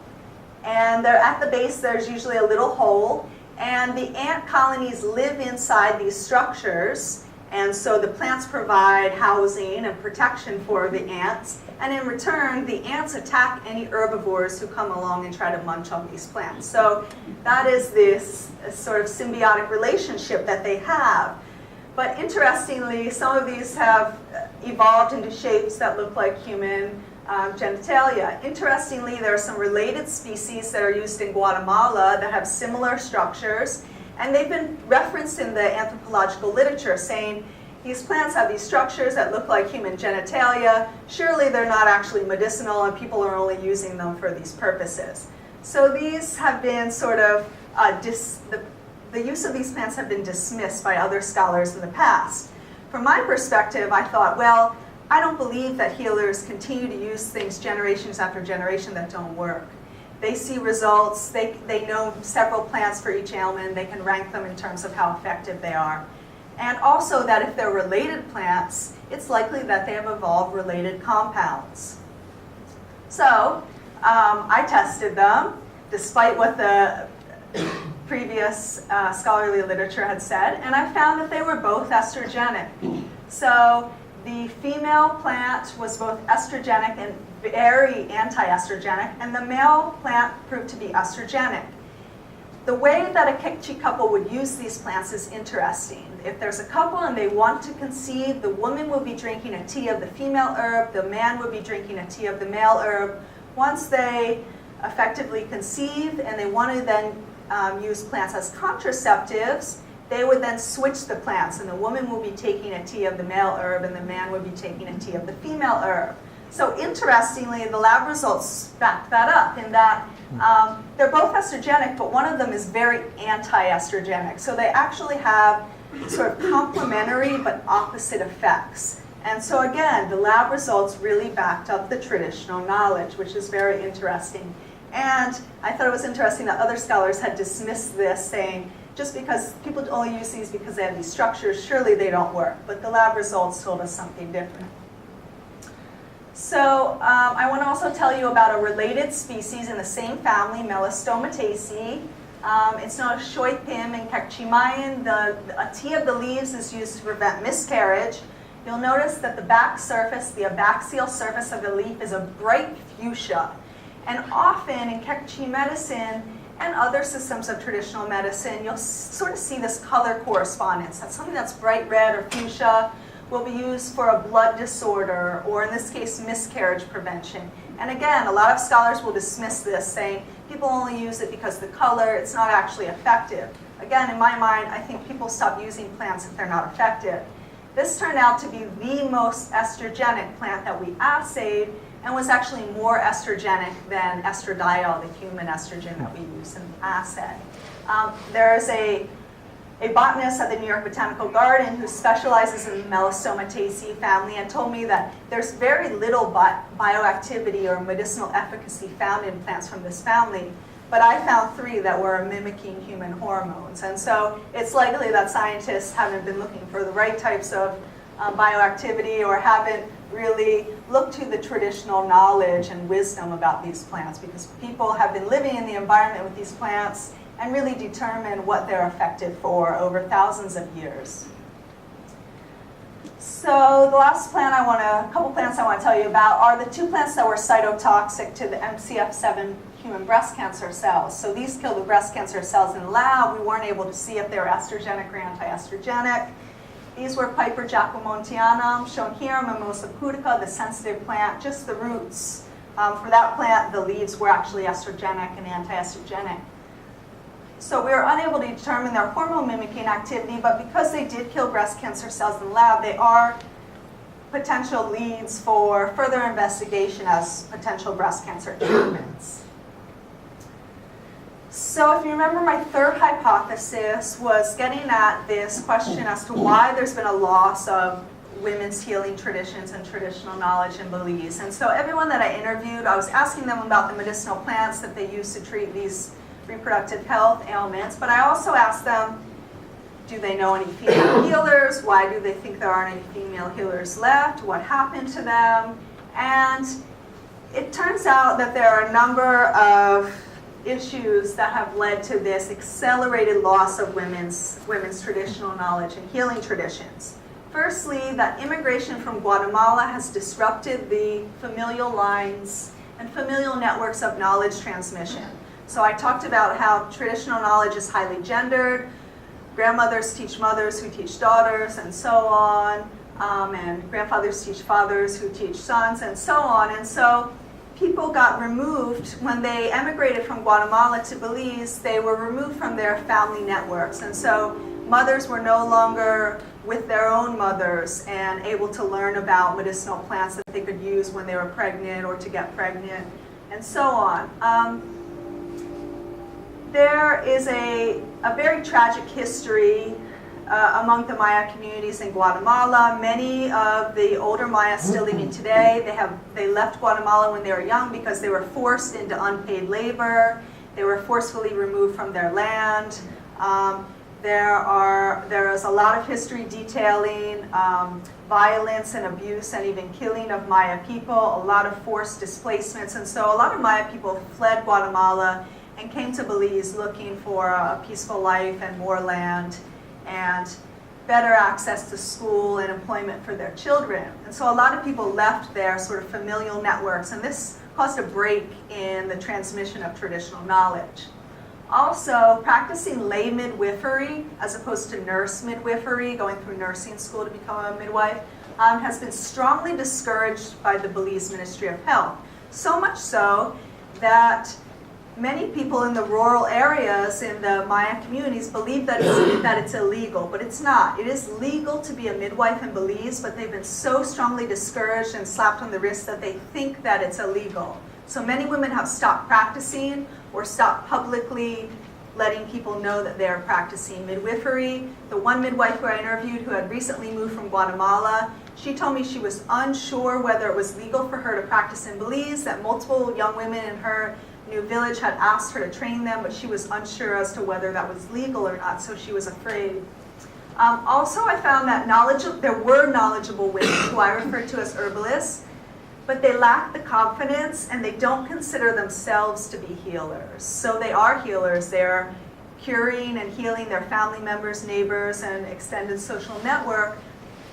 and they're at the base there's usually a little hole, and the ant colonies live inside these structures, and so the plants provide housing and protection for the ants, and in return the ants attack any herbivores who come along and try to munch on these plants. So that is this sort of symbiotic relationship that they have. But interestingly, some of these have evolved into shapes that look like human genitalia. Interestingly, there are some related species that are used in Guatemala that have similar structures, and they've been referenced in the anthropological literature saying these plants have these structures that look like human genitalia. Surely they're not actually medicinal, and people are only using them for these purposes. So these have been sort of, the use of these plants have been dismissed by other scholars in the past. From my perspective, I thought, well, I don't believe that healers continue to use things generations after generation that don't work. They see results, they know several plants for each ailment, they can rank them in terms of how effective they are. And also that if they're related plants, it's likely that they have evolved related compounds. So I tested them, despite what the previous scholarly literature had said, and I found that they were both estrogenic. So the female plant was both estrogenic and very anti-estrogenic, and the male plant proved to be estrogenic. The way that a Q'eqchi couple would use these plants is interesting. If there's a couple and they want to conceive, the woman will be drinking a tea of the female herb, the man would be drinking a tea of the male herb. Once they effectively conceive and they want to then use plants as contraceptives, they would then switch the plants, and the woman will be taking a tea of the male herb and the man would be taking a tea of the female herb. So interestingly, the lab results back that up in that they're both estrogenic, but one of them is very anti-estrogenic. So they actually have sort of complementary but opposite effects. And so again, the lab results really backed up the traditional knowledge, which is very interesting. And I thought it was interesting that other scholars had dismissed this, saying, just because people only use these because they have these structures, surely they don't work. But the lab results told us something different. So I want to also tell you about a related species in the same family, Melastomataceae. It's known as Q'eqchi and Q'eqchi Maya. A tea of the leaves is used to prevent miscarriage. You'll notice that the back surface, the abaxial surface of the leaf, is a bright fuchsia. And often in Q'eqchi medicine and other systems of traditional medicine, you'll sort of see this color correspondence. That's something that's bright red or fuchsia will be used for a blood disorder, or in this case, miscarriage prevention. And again, a lot of scholars will dismiss this, saying people only use it because the color, it's not actually effective. Again, in my mind, I think people stop using plants if they're not effective. This turned out to be the most estrogenic plant that we assayed, and was actually more estrogenic than estradiol, the human estrogen that we use in the assay. There's a botanist at the New York Botanical Garden who specializes in the Melastomataceae family and told me that there's very little bioactivity or medicinal efficacy found in plants from this family, but I found 3 that were mimicking human hormones. And so it's likely that scientists haven't been looking for the right types of bioactivity, or haven't really looked to the traditional knowledge and wisdom about these plants, because people have been living in the environment with these plants and really determine what they're effective for over thousands of years. So the last plant couple plants I want to tell you about are the 2 plants that were cytotoxic to the MCF7 human breast cancer cells. So these kill the breast cancer cells in the lab. We weren't able to see if they were estrogenic or anti-estrogenic. These were Piper jacomontianum, shown here, Mimosa pudica, the sensitive plant, just the roots. For that plant, the leaves were actually estrogenic and anti-estrogenic. So we were unable to determine their hormone mimicking activity, but because they did kill breast cancer cells in the lab, they are potential leads for further investigation as potential breast cancer treatments. So if you remember, my third hypothesis was getting at this question as to why there's been a loss of women's healing traditions and traditional knowledge in Belize. And so everyone that I interviewed, I was asking them about the medicinal plants that they use to treat these reproductive health ailments, but I also asked them, do they know any female healers? Why do they think there aren't any female healers left? What happened to them? And it turns out that there are a number of issues that have led to this accelerated loss of women's traditional knowledge and healing traditions. Firstly, that immigration from Guatemala has disrupted the familial lines and familial networks of knowledge transmission. So I talked about how traditional knowledge is highly gendered. Grandmothers teach mothers who teach daughters, and so on. And grandfathers teach fathers who teach sons, and so on. And so people got removed when they emigrated from Guatemala to Belize. They were removed from their family networks. And so mothers were no longer with their own mothers and able to learn about medicinal plants that they could use when they were pregnant or to get pregnant, and so on. There is a very tragic history among the Maya communities in Guatemala. Many of the older Maya still living today, they left Guatemala when they were young because they were forced into unpaid labor. They were forcefully removed from their land. There is a lot of history detailing violence and abuse and even killing of Maya people, a lot of forced displacements. And so a lot of Maya people fled Guatemala and came to Belize looking for a peaceful life and more land and better access to school and employment for their children. And so a lot of people left their sort of familial networks, and this caused a break in the transmission of traditional knowledge. Also, practicing lay midwifery as opposed to nurse midwifery, going through nursing school to become a midwife, has been strongly discouraged by the Belize Ministry of Health. So much so that many people in the rural areas in the Maya communities believe that it's illegal, but it's not. It is legal to be a midwife in Belize, but they've been so strongly discouraged and slapped on the wrist that they think that it's illegal. So many women have stopped practicing or stopped publicly letting people know that they're practicing midwifery. The one midwife who I interviewed who had recently moved from Guatemala, she told me she was unsure whether it was legal for her to practice in Belize, that multiple young women in her new village had asked her to train them, but she was unsure as to whether that was legal or not, so she was afraid. Also, I found that there were knowledgeable women who I refer to as herbalists, but they lack the confidence and they don't consider themselves to be healers. So they are healers. They're curing and healing their family members, neighbors, and extended social network.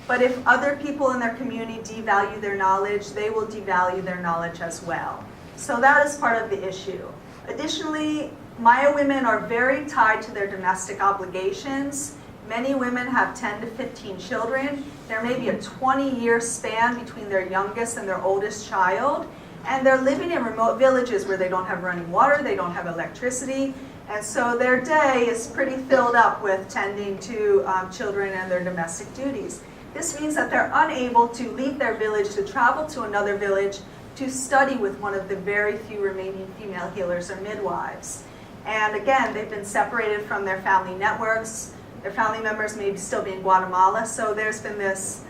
But if other people in their community devalue their knowledge, they will devalue their knowledge as well. So that is part of the issue. Additionally, Maya women are very tied to their domestic obligations. Many women have 10 to 15 children. There may be a 20-year span between their youngest and their oldest child. And they're living in remote villages where they don't have running water, they don't have electricity. And so their day is pretty filled up with tending to children and their domestic duties. This means that they're unable to leave their village to travel to another village to study with one of the very few remaining female healers or midwives. And again, they've been separated from their family networks. Their family members may still be in Guatemala, so there's been this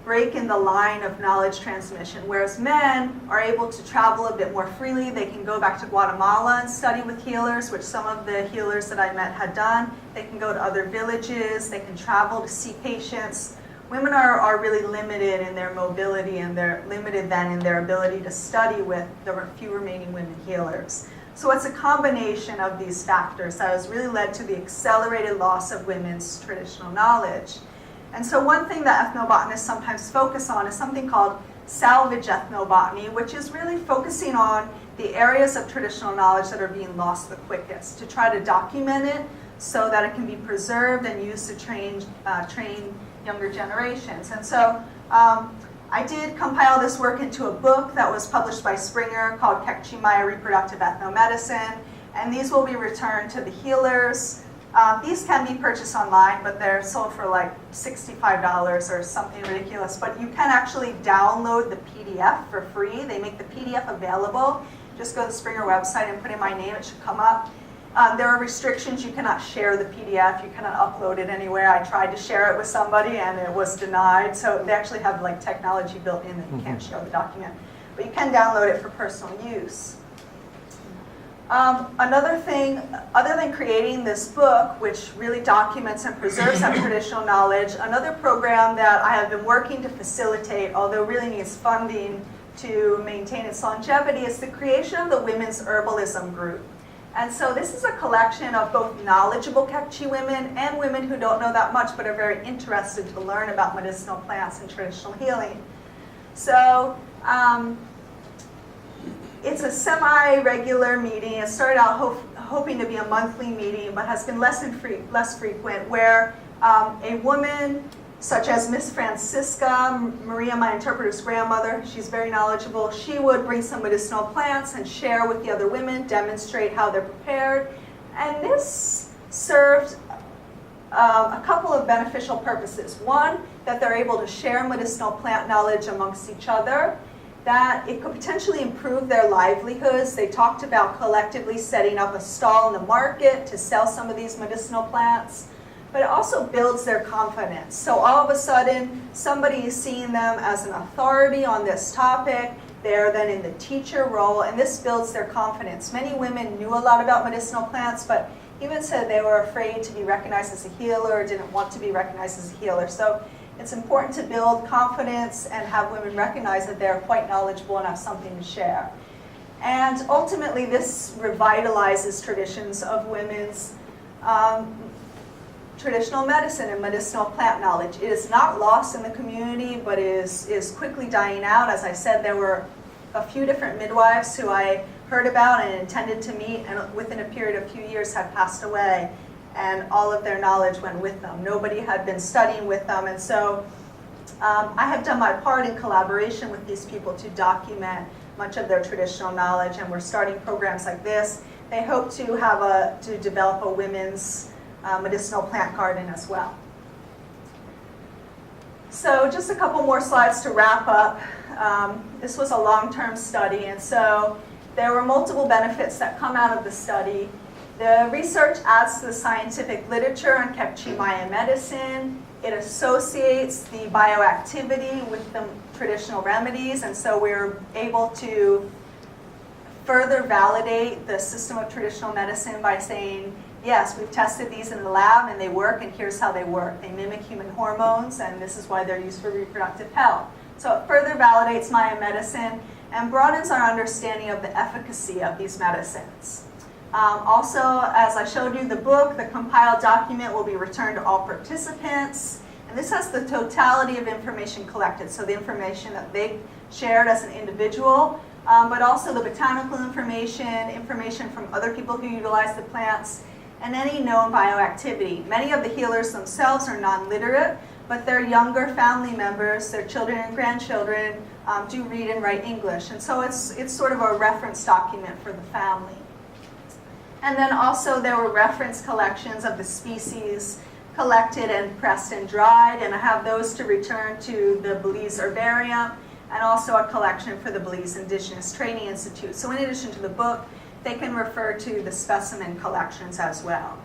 break in the line of knowledge transmission. Whereas men are able to travel a bit more freely. They can go back to Guatemala and study with healers, which some of the healers that I met had done. They can go to other villages. They can travel to see patients. Women are really limited in their mobility, and they're limited then in their ability to study with the few remaining women healers. So it's a combination of these factors that has really led to the accelerated loss of women's traditional knowledge. And so one thing that ethnobotanists sometimes focus on is something called salvage ethnobotany, which is really focusing on the areas of traditional knowledge that are being lost the quickest, to try to document it so that it can be preserved and used to train younger generations. And so I did compile this work into a book that was published by Springer called Q'eqchi Maya Reproductive Ethnomedicine, and these will be returned to the healers. These can be purchased online, but they're sold for like $65 or something ridiculous. But you can actually download the PDF for free. They make the PDF available. Just go to the Springer website and put in my name. It should come up. There are restrictions. You cannot share the PDF. You cannot upload it anywhere. I tried to share it with somebody and it was denied. So they actually have like technology built in that you can't share the document. But you can download it for personal use. Another thing, other than creating this book, which really documents and preserves that traditional knowledge, another program that I have been working to facilitate, although really needs funding to maintain its longevity, is the creation of the Women's Herbalism Group. And so this is a collection of both knowledgeable Q'eqchi women and women who don't know that much but are very interested to learn about medicinal plants and traditional healing. So it's a semi-regular meeting. It started out hoping to be a monthly meeting, but has been less frequent, where a woman such as Miss Francisca, Maria, my interpreter's grandmother, she's very knowledgeable, she would bring some medicinal plants and share with the other women, demonstrate how they're prepared. And this served a couple of beneficial purposes. One, that they're able to share medicinal plant knowledge amongst each other, that it could potentially improve their livelihoods. They talked about collectively setting up a stall in the market to sell some of these medicinal plants, but it also builds their confidence. So all of a sudden, somebody is seeing them as an authority on this topic. They're then in the teacher role, and this builds their confidence. Many women knew a lot about medicinal plants, but even said they were afraid to be recognized as a healer, didn't want to be recognized as a healer. So it's important to build confidence and have women recognize that they're quite knowledgeable and have something to share. And ultimately, this revitalizes traditions of women's traditional medicine and medicinal plant knowledge. It is not lost in the community, but is quickly dying out. As I said, there were a few different midwives who I heard about and intended to meet, and within a period of a few years had passed away, and all of their knowledge went with them. Nobody had been studying with them, and so I have done my part in collaboration with these people to document much of their traditional knowledge, and we're starting programs like this. They hope to develop a women's medicinal plant garden as well. So just a couple more slides to wrap up. This was a long-term study, and so there were multiple benefits that come out of the study. The research adds to the scientific literature on Q'eqchi Maya medicine. It associates the bioactivity with the traditional remedies, and so we're able to further validate the system of traditional medicine by saying, yes, we've tested these in the lab and they work, and here's how they work. They mimic human hormones, and this is why they're used for reproductive health. So it further validates Maya medicine and broadens our understanding of the efficacy of these medicines. Also, as I showed you the book, the compiled document will be returned to all participants. And this has the totality of information collected, so the information that they shared as an individual, but also the botanical information from other people who utilize the plants, and any known bioactivity. Many of the healers themselves are non-literate, but their younger family members, their children and grandchildren, do read and write English. And so it's sort of a reference document for the family. And then also there were reference collections of the species collected and pressed and dried, and I have those to return to the Belize Herbarium, and also a collection for the Belize Indigenous Training Institute. So in addition to the book, they can refer to the specimen collections as well.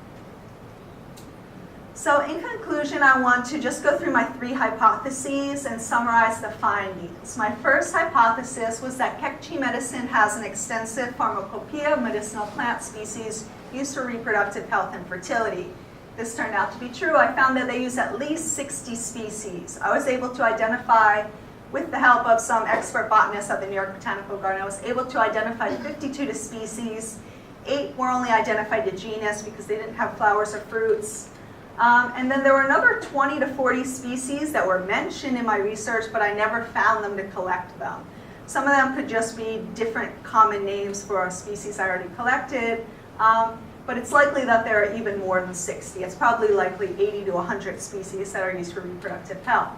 So in conclusion, I want to just go through my 3 hypotheses and summarize the findings. My first hypothesis was that Q'eqchi medicine has an extensive pharmacopoeia of medicinal plant species used for reproductive health and fertility. This turned out to be true. I found that they use at least 60 species. I was able to identify, with the help of some expert botanists at the New York Botanical Garden, I was able to identify 52 species. 8 were only identified to genus because they didn't have flowers or fruits. And then there were another 20 to 40 species that were mentioned in my research, but I never found them to collect them. Some of them could just be different common names for a species I already collected, but it's likely that there are even more than 60. It's probably likely 80 to 100 species that are used for reproductive health.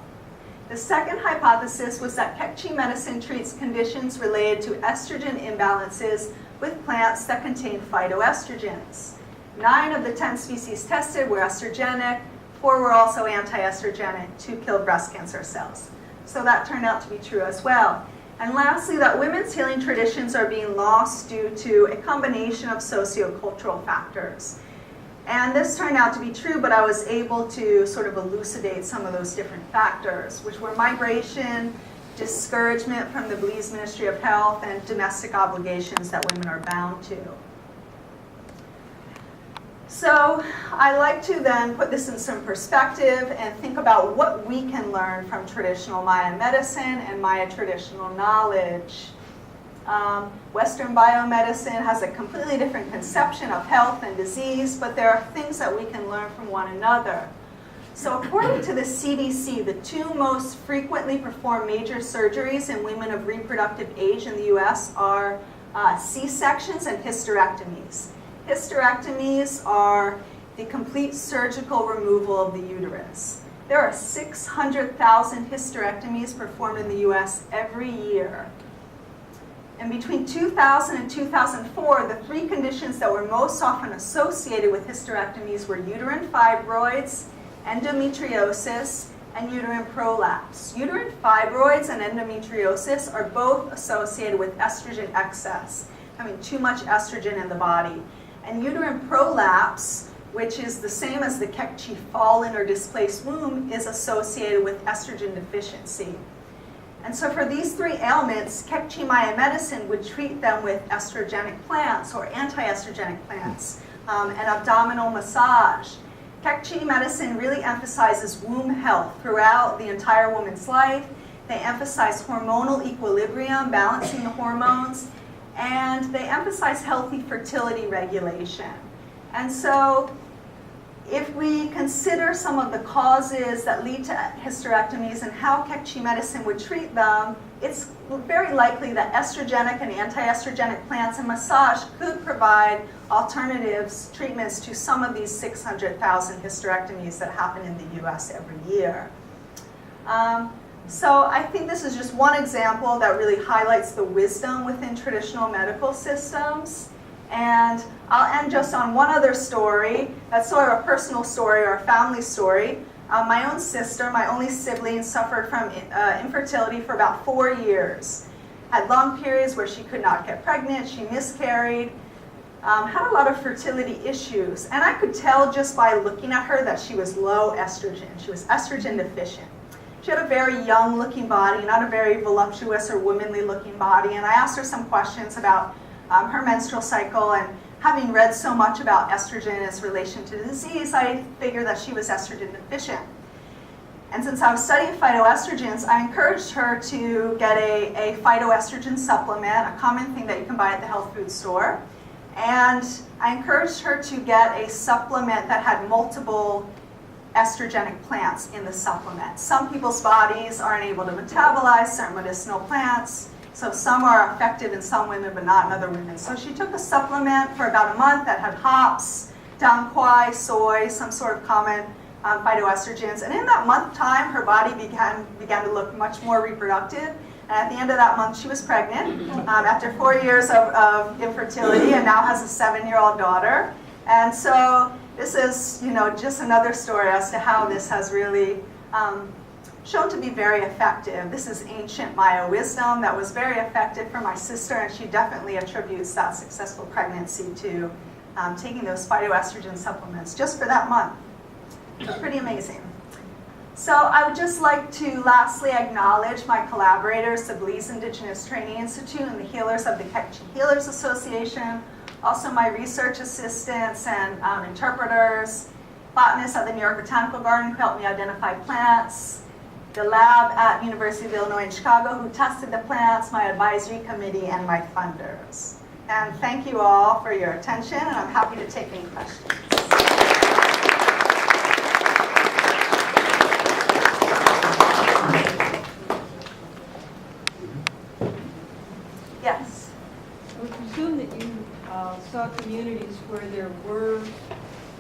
The second hypothesis was that Q'eqchi medicine treats conditions related to estrogen imbalances with plants that contain phytoestrogens. 9 of the 10 species tested were estrogenic, 4 were also anti-estrogenic, 2 killed breast cancer cells. So that turned out to be true as well. And lastly, that women's healing traditions are being lost due to a combination of sociocultural factors. And this turned out to be true, but I was able to sort of elucidate some of those different factors, which were migration, discouragement from the Belize Ministry of Health, and domestic obligations that women are bound to. So I like to then put this in some perspective and think about what we can learn from traditional Maya medicine and Maya traditional knowledge. Western biomedicine has a completely different conception of health and disease, but there are things that we can learn from one another. So according to the CDC, the 2 most frequently performed major surgeries in women of reproductive age in the US are C-sections and hysterectomies. Hysterectomies are the complete surgical removal of the uterus. There are 600,000 hysterectomies performed in the US every year. And between 2000 and 2004, the 3 conditions that were most often associated with hysterectomies were uterine fibroids, endometriosis, and uterine prolapse. Uterine fibroids and endometriosis are both associated with estrogen excess, having too much estrogen in the body. And uterine prolapse, which is the same as the Q'eqchi fallen or displaced womb, is associated with estrogen deficiency. And so for these 3 ailments, Q'eqchi Maya medicine would treat them with estrogenic plants or anti-estrogenic plants. and abdominal massage. Q'eqchi medicine really emphasizes womb health throughout the entire woman's life. They emphasize hormonal equilibrium, balancing the hormones, and they emphasize healthy fertility regulation. And so if we consider some of the causes that lead to hysterectomies and how Q'eqchi medicine would treat them, it's very likely that estrogenic and antiestrogenic plants and massage could provide alternatives, treatments to some of these 600,000 hysterectomies that happen in the US every year. So I think this is just one example that really highlights the wisdom within traditional medical systems. And I'll end just on one other story. That's sort of a personal story or a family story. My own sister, my only sibling, suffered from infertility for about 4 years. Had long periods where she could not get pregnant, she miscarried, had a lot of fertility issues. And I could tell just by looking at her that she was low estrogen. She was estrogen deficient. She had a very young looking body, not a very voluptuous or womanly looking body. And I asked her some questions about her menstrual cycle, and having read so much about estrogen and its relation to disease, I figured that she was estrogen deficient. And since I was studying phytoestrogens, I encouraged her to get a phytoestrogen supplement, a common thing that you can buy at the health food store. And I encouraged her to get a supplement that had multiple estrogenic plants in the supplement. Some people's bodies aren't able to metabolize certain medicinal plants, so some are effective in some women but not in other women. So she took a supplement for about a month that had hops, down kwai, soy, some sort of common phytoestrogens. And in that month time, her body began to look much more reproductive. And at the end of that month, she was pregnant after 4 years of infertility, and now has a 7-year-old daughter. And so this is, just another story as to how this has really shown to be very effective. This is ancient Maya wisdom that was very effective for my sister, and she definitely attributes that successful pregnancy to taking those phytoestrogen supplements just for that month. So pretty amazing. So I would just like to lastly acknowledge my collaborators, the Belize Indigenous Training Institute and the healers of the Q'eqchi Healers Association, also my research assistants and interpreters, botanists at the New York Botanical Garden who helped me identify plants, the lab at University of Illinois in Chicago who tested the plants, my advisory committee, and my funders. And thank you all for your attention, and I'm happy to take any questions. Yes? I would presume that you saw communities where there were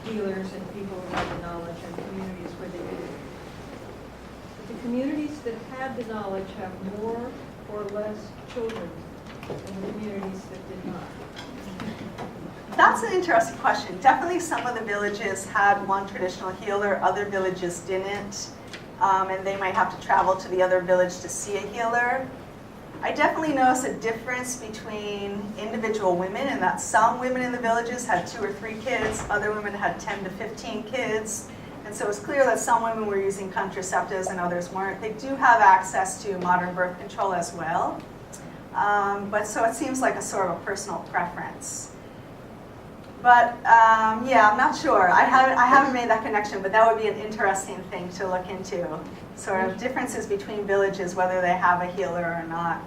healers and people who had the knowledge, and communities where they didn't. The communities that had the knowledge have more or less children than the communities that did not. That's an interesting question. Definitely some of the villages had one traditional healer, other villages didn't, and they might have to travel to the other village to see a healer. I definitely noticed a difference between individual women, in that some women in the villages had 2 or 3 kids, other women had 10 to 15 kids. And so it's clear that some women were using contraceptives and others weren't. They do have access to modern birth control as well. But so it seems like a sort of a personal preference. But yeah, I'm not sure. I haven't made that connection, but that would be an interesting thing to look into. Sort of differences between villages, whether they have a healer or not.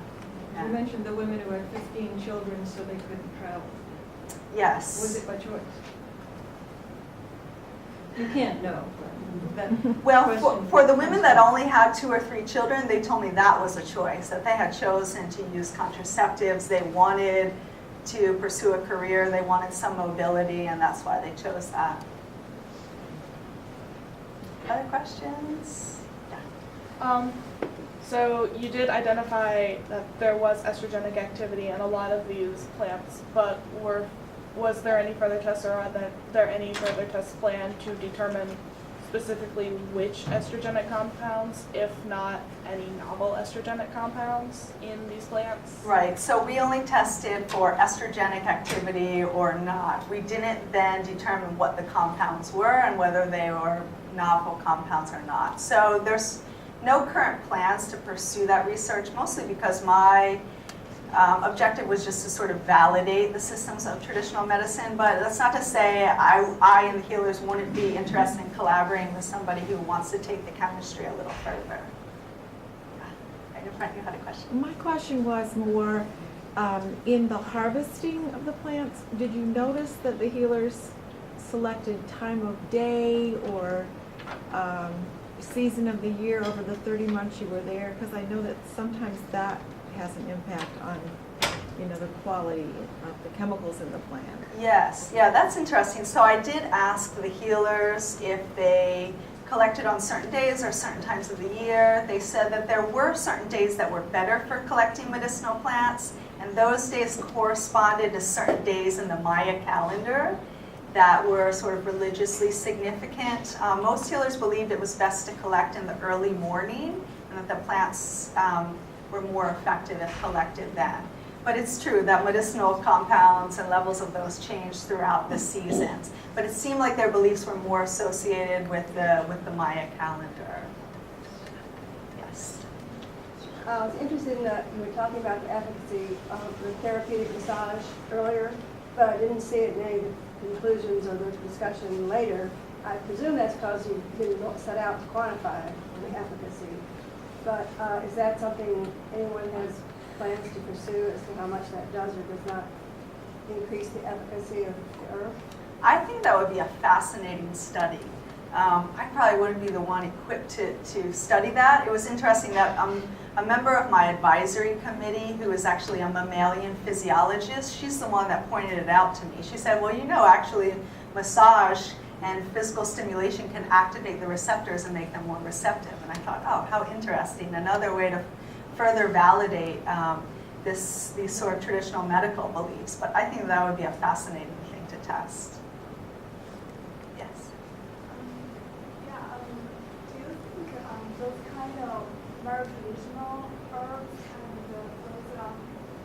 You mentioned the women who had 15 children so they couldn't travel. Yes. Was it by choice? You can't know. Well, for the women that only had 2 or 3 children, they told me that was a choice, that they had chosen to use contraceptives. They wanted to pursue a career, they wanted some mobility, and that's why they chose that. Other questions? Yeah. So you did identify that there was estrogenic activity in a lot of these plants, but was there any further tests, or are there any further tests planned to determine specifically which estrogenic compounds, if not any novel estrogenic compounds in these plants? Right, so we only tested for estrogenic activity or not. We didn't then determine what the compounds were and whether they were novel compounds or not. So there's no current plans to pursue that research, mostly because my objective was just to sort of validate the systems of traditional medicine, but that's not to say I and the healers wouldn't be interested in collaborating with somebody who wants to take the chemistry a little further. Right in front, you had a question. My question was more, in the harvesting of the plants, did you notice that the healers selected time of day or season of the year over the 30 months you were there? Because I know that sometimes that has an impact on, the quality of the chemicals in the plant. Yes, yeah, that's interesting. So I did ask the healers if they collected on certain days or certain times of the year. They said that there were certain days that were better for collecting medicinal plants, and those days corresponded to certain days in the Maya calendar that were sort of religiously significant. Most healers believed it was best to collect in the early morning, and that the plants were more effective if collected then. But it's true that medicinal compounds and levels of those change throughout the seasons. But it seemed like their beliefs were more associated with the Maya calendar. Yes. I was interested in that you were talking about the efficacy of the therapeutic massage earlier, but I didn't see it in any of the conclusions or the discussion later. I presume that's because you didn't set out to quantify the efficacy. But is that something anyone has plans to pursue as to how much that does or does not increase the efficacy of the herb? I think that would be a fascinating study. I probably wouldn't be the one equipped to study that. It was interesting that a member of my advisory committee, who is actually a mammalian physiologist, she's the one that pointed it out to me. She said, well, actually massage and physical stimulation can activate the receptors and make them more receptive. And I thought, oh, how interesting. Another way to further validate these sort of traditional medical beliefs. But I think that would be a fascinating thing to test. Yes? Do you think those kind of very traditional herbs and those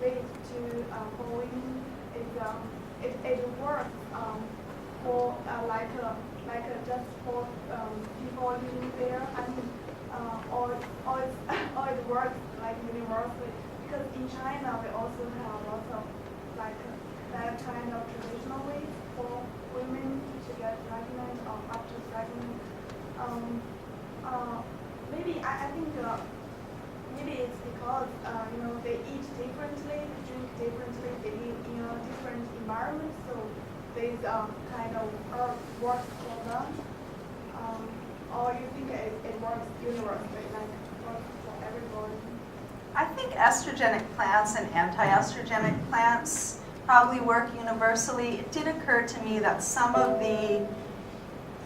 related to bowling it works for like just for people living there, or it works like universally, because in China we also have lots of like that kind of traditional ways for women to get pregnant or up to pregnant. Maybe I think maybe it's because they eat differently, drink differently, they live in a different environment, so these kind of herb works for them. Or you think it works universally, like works for everybody? I think estrogenic plants and anti-estrogenic plants probably work universally. It did occur to me that some of the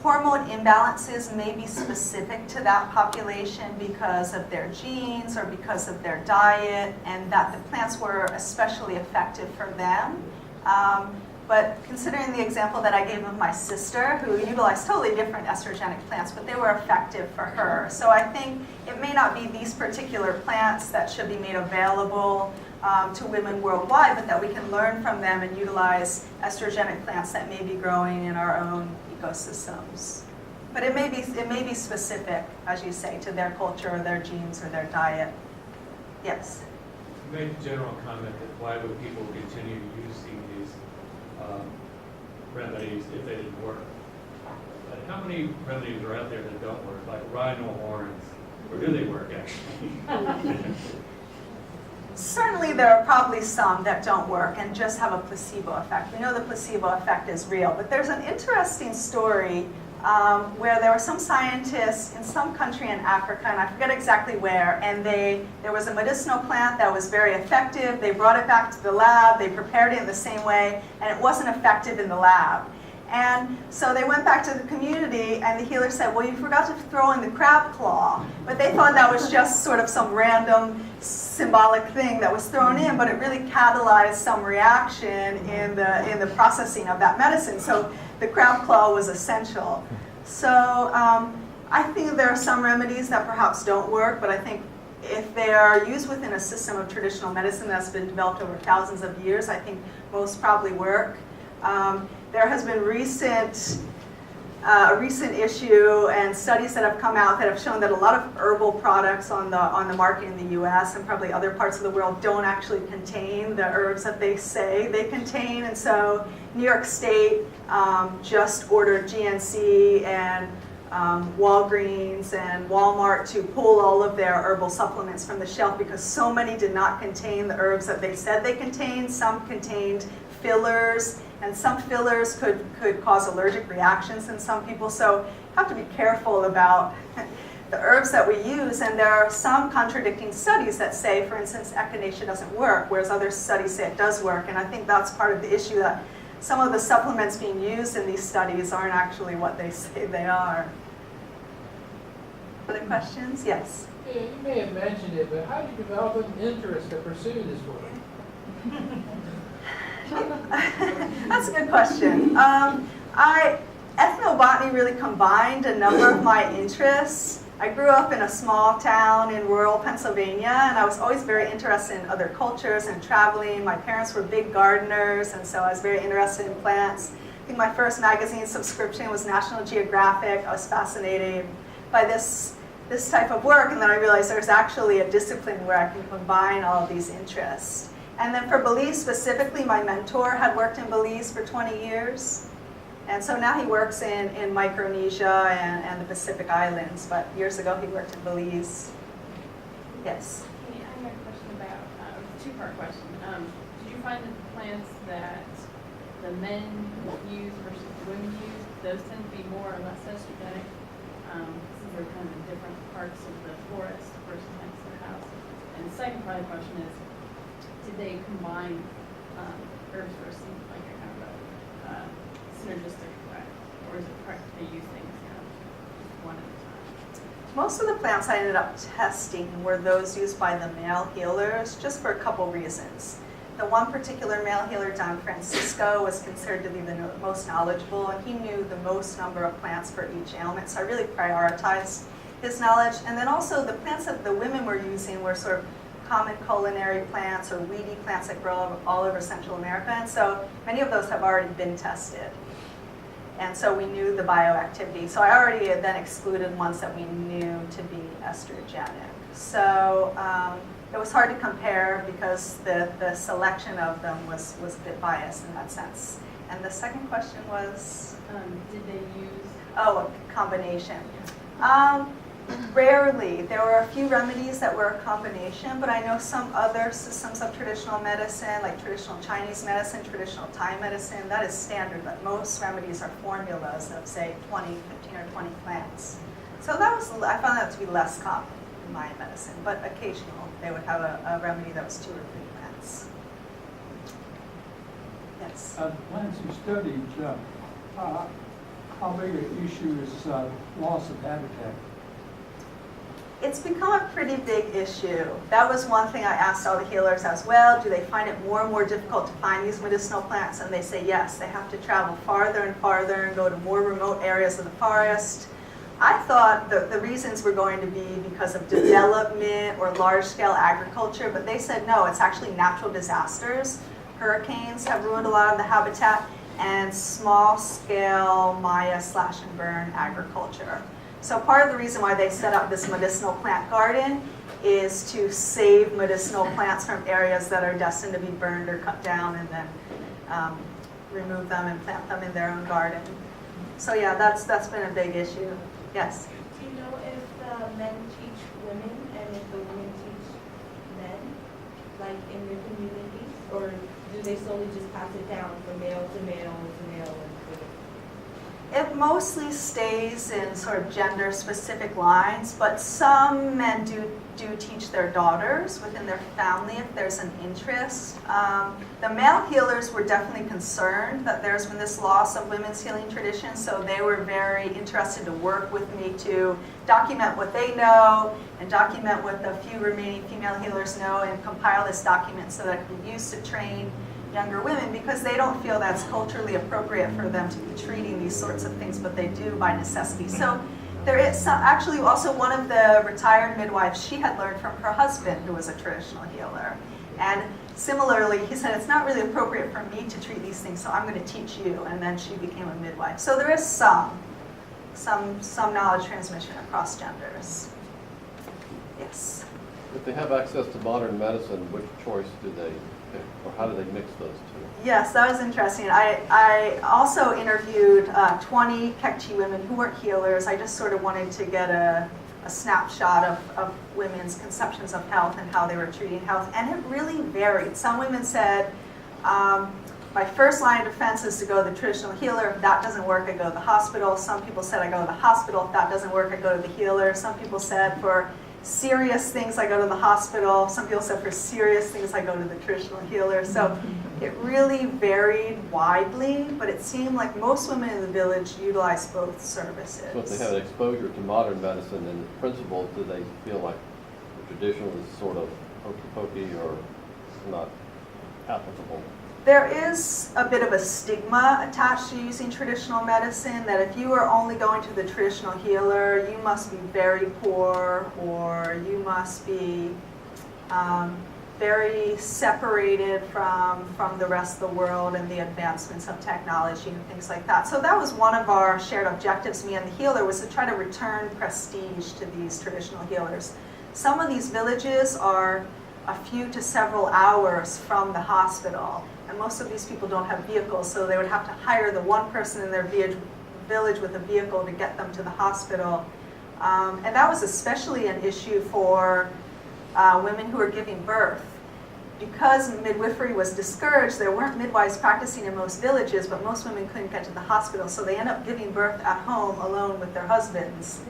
hormone imbalances may be specific to that population because of their genes or because of their diet, and that the plants were especially effective for them. But considering the example that I gave of my sister, who utilized totally different estrogenic plants, but they were effective for her. So I think it may not be these particular plants that should be made available to women worldwide, but that we can learn from them and utilize estrogenic plants that may be growing in our own ecosystems. But it may be specific, as you say, to their culture or their genes or their diet. Yes? You made a general comment that why would people continue using these remedies if they didn't work? But how many remedies are out there that don't work, like rhino horns, or do they work actually? Certainly there are probably some that don't work and just have a placebo effect. We know the placebo effect is real, but there's an interesting story where there were some scientists in some country in Africa, and I forget exactly where, and there was a medicinal plant that was very effective. They brought it back to the lab, they prepared it in the same way, and it wasn't effective in the lab. And so they went back to the community, and the healer said, well, you forgot to throw in the crab claw. But they thought that was just sort of some random symbolic thing that was thrown in, but it really catalyzed some reaction in the processing of that medicine. So the crab claw was essential. So I think there are some remedies that perhaps don't work, but I think if they are used within a system of traditional medicine that's been developed over thousands of years, I think most probably work. There has been recent a recent issue and studies that have come out that have shown that a lot of herbal products on the market in the US and probably other parts of the world don't actually contain the herbs that they say they contain. And so New York State just ordered GNC and Walgreens and Walmart to pull all of their herbal supplements from the shelf because so many did not contain the herbs that they said they contained. Some contained fillers, and some fillers could cause allergic reactions in some people. So you have to be careful about the herbs that we use, and there are some contradicting studies that say, for instance, echinacea doesn't work, whereas other studies say it does work. And I think that's part of the issue, that some of the supplements being used in these studies aren't actually what they say they are. Other questions? Yes. Yeah, you may have mentioned it, but how did you develop an interest to pursue this work? That's a good question. Ethnobotany really combined a number of my interests. I grew up in a small town in rural Pennsylvania, and I was always very interested in other cultures and traveling. My parents were big gardeners, and so I was very interested in plants. I think my first magazine subscription was National Geographic. I was fascinated by this type of work, and then I realized there's actually a discipline where I can combine all of these interests. And then for Belize specifically, my mentor had worked in Belize for 20 years. And so now he works in Micronesia and the Pacific Islands, but years ago he worked in Belize. Yes? I have a question about, a two-part question. Did you find that the plants that the men use versus the women use, those tend to be more or less estrogenic, since they're kind of in different parts of the forest versus next to the house? And the second part of the question is, did they combine herbs for like a kind of a synergistic effect, or is it correct they use things kind of just one at a time? Most of the plants I ended up testing were those used by the male healers, just for a couple reasons. The one particular male healer, Don Francisco, was considered to be the most knowledgeable, and he knew the most number of plants for each ailment, so I really prioritized his knowledge. And then also the plants that the women were using were sort of common culinary plants or weedy plants that grow all over Central America, and so many of those have already been tested. And so we knew the bioactivity. So I already had then excluded ones that we knew to be estrogenic. So it was hard to compare because the selection of them was a bit biased in that sense. And the second question was? Did they use? Oh, a combination. Rarely. There were a few remedies that were a combination, but I know some other systems of traditional medicine, like traditional Chinese medicine, traditional Thai medicine, that is standard, but most remedies are formulas of, say, 15 or 20 plants. So I found that to be less common in Mayan medicine, but occasional they would have a remedy that was 2 or 3 plants. Yes? The plants you studied, how big an issue is loss of habitat? It's become a pretty big issue. That was one thing I asked all the healers as well. Do they find it more and more difficult to find these medicinal plants? And they say yes. They have to travel farther and farther and go to more remote areas of the forest. I thought the reasons were going to be because of development or large-scale agriculture, but they said no, it's actually natural disasters. Hurricanes have ruined a lot of the habitat, and small-scale Maya slash and burn agriculture. So part of the reason why they set up this medicinal plant garden is to save medicinal plants from areas that are destined to be burned or cut down, and then remove them and plant them in their own garden. So yeah, that's been a big issue. Yes? Do you know if the men teach women and if the women teach men, like in their communities? Or do they solely just pass it down from male to male to male? It mostly stays in sort of gender-specific lines, but some men do teach their daughters within their family if there's an interest. The male healers were definitely concerned that there's been this loss of women's healing tradition, so they were very interested to work with me to document what they know and document what the few remaining female healers know and compile this document so that it can be used to train younger women, because they don't feel that's culturally appropriate for them to be treating these sorts of things, but they do by necessity. So there is actually also one of the retired midwives, she had learned from her husband, who was a traditional healer. And similarly, he said, it's not really appropriate for me to treat these things, so I'm going to teach you. And then she became a midwife. So there is some, some knowledge transmission across genders. Yes. If they have access to modern medicine, which choice do they pick, or how do they mix those two? Yes, that was interesting. I also interviewed 20 Q'eqchi women who weren't healers. I just sort of wanted to get a snapshot of women's conceptions of health and how they were treating health, and it really varied. Some women said, my first line of defense is to go to the traditional healer. If that doesn't work, I go to the hospital. Some people said I go to the hospital. If that doesn't work, I go to the healer. Some people said for serious things, I go to the hospital. Some people said for serious things, I go to the traditional healer. So it really varied widely, but it seemed like most women in the village utilized both services. So if they have an exposure to modern medicine in principle, do they feel like the traditional is sort of hokey-pokey or not applicable? There is a bit of a stigma attached to using traditional medicine, that if you are only going to the traditional healer, you must be very poor, or you must be very separated from the rest of the world and the advancements of technology and things like that. So that was one of our shared objectives, me and the healer, was to try to return prestige to these traditional healers. Some of these villages are a few to several hours from the hospital, and most of these people don't have vehicles, so they would have to hire the one person in their village with a vehicle to get them to the hospital. And that was especially an issue for women who were giving birth. Because midwifery was discouraged, there weren't midwives practicing in most villages, but most women couldn't get to the hospital, so they end up giving birth at home alone with their husbands,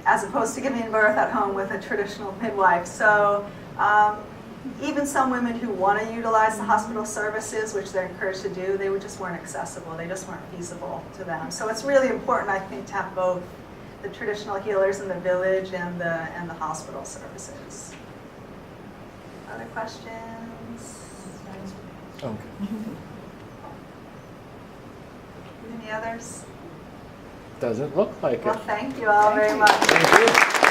as opposed to giving birth at home with a traditional midwife. So even some women who want to utilize the hospital services, which they're encouraged to do, they just weren't accessible. They just weren't feasible to them. So it's really important, I think, to have both the traditional healers in the village and the hospital services. Other questions? Okay. Any others? Doesn't look like Well, it. thank you all very much. Thank you.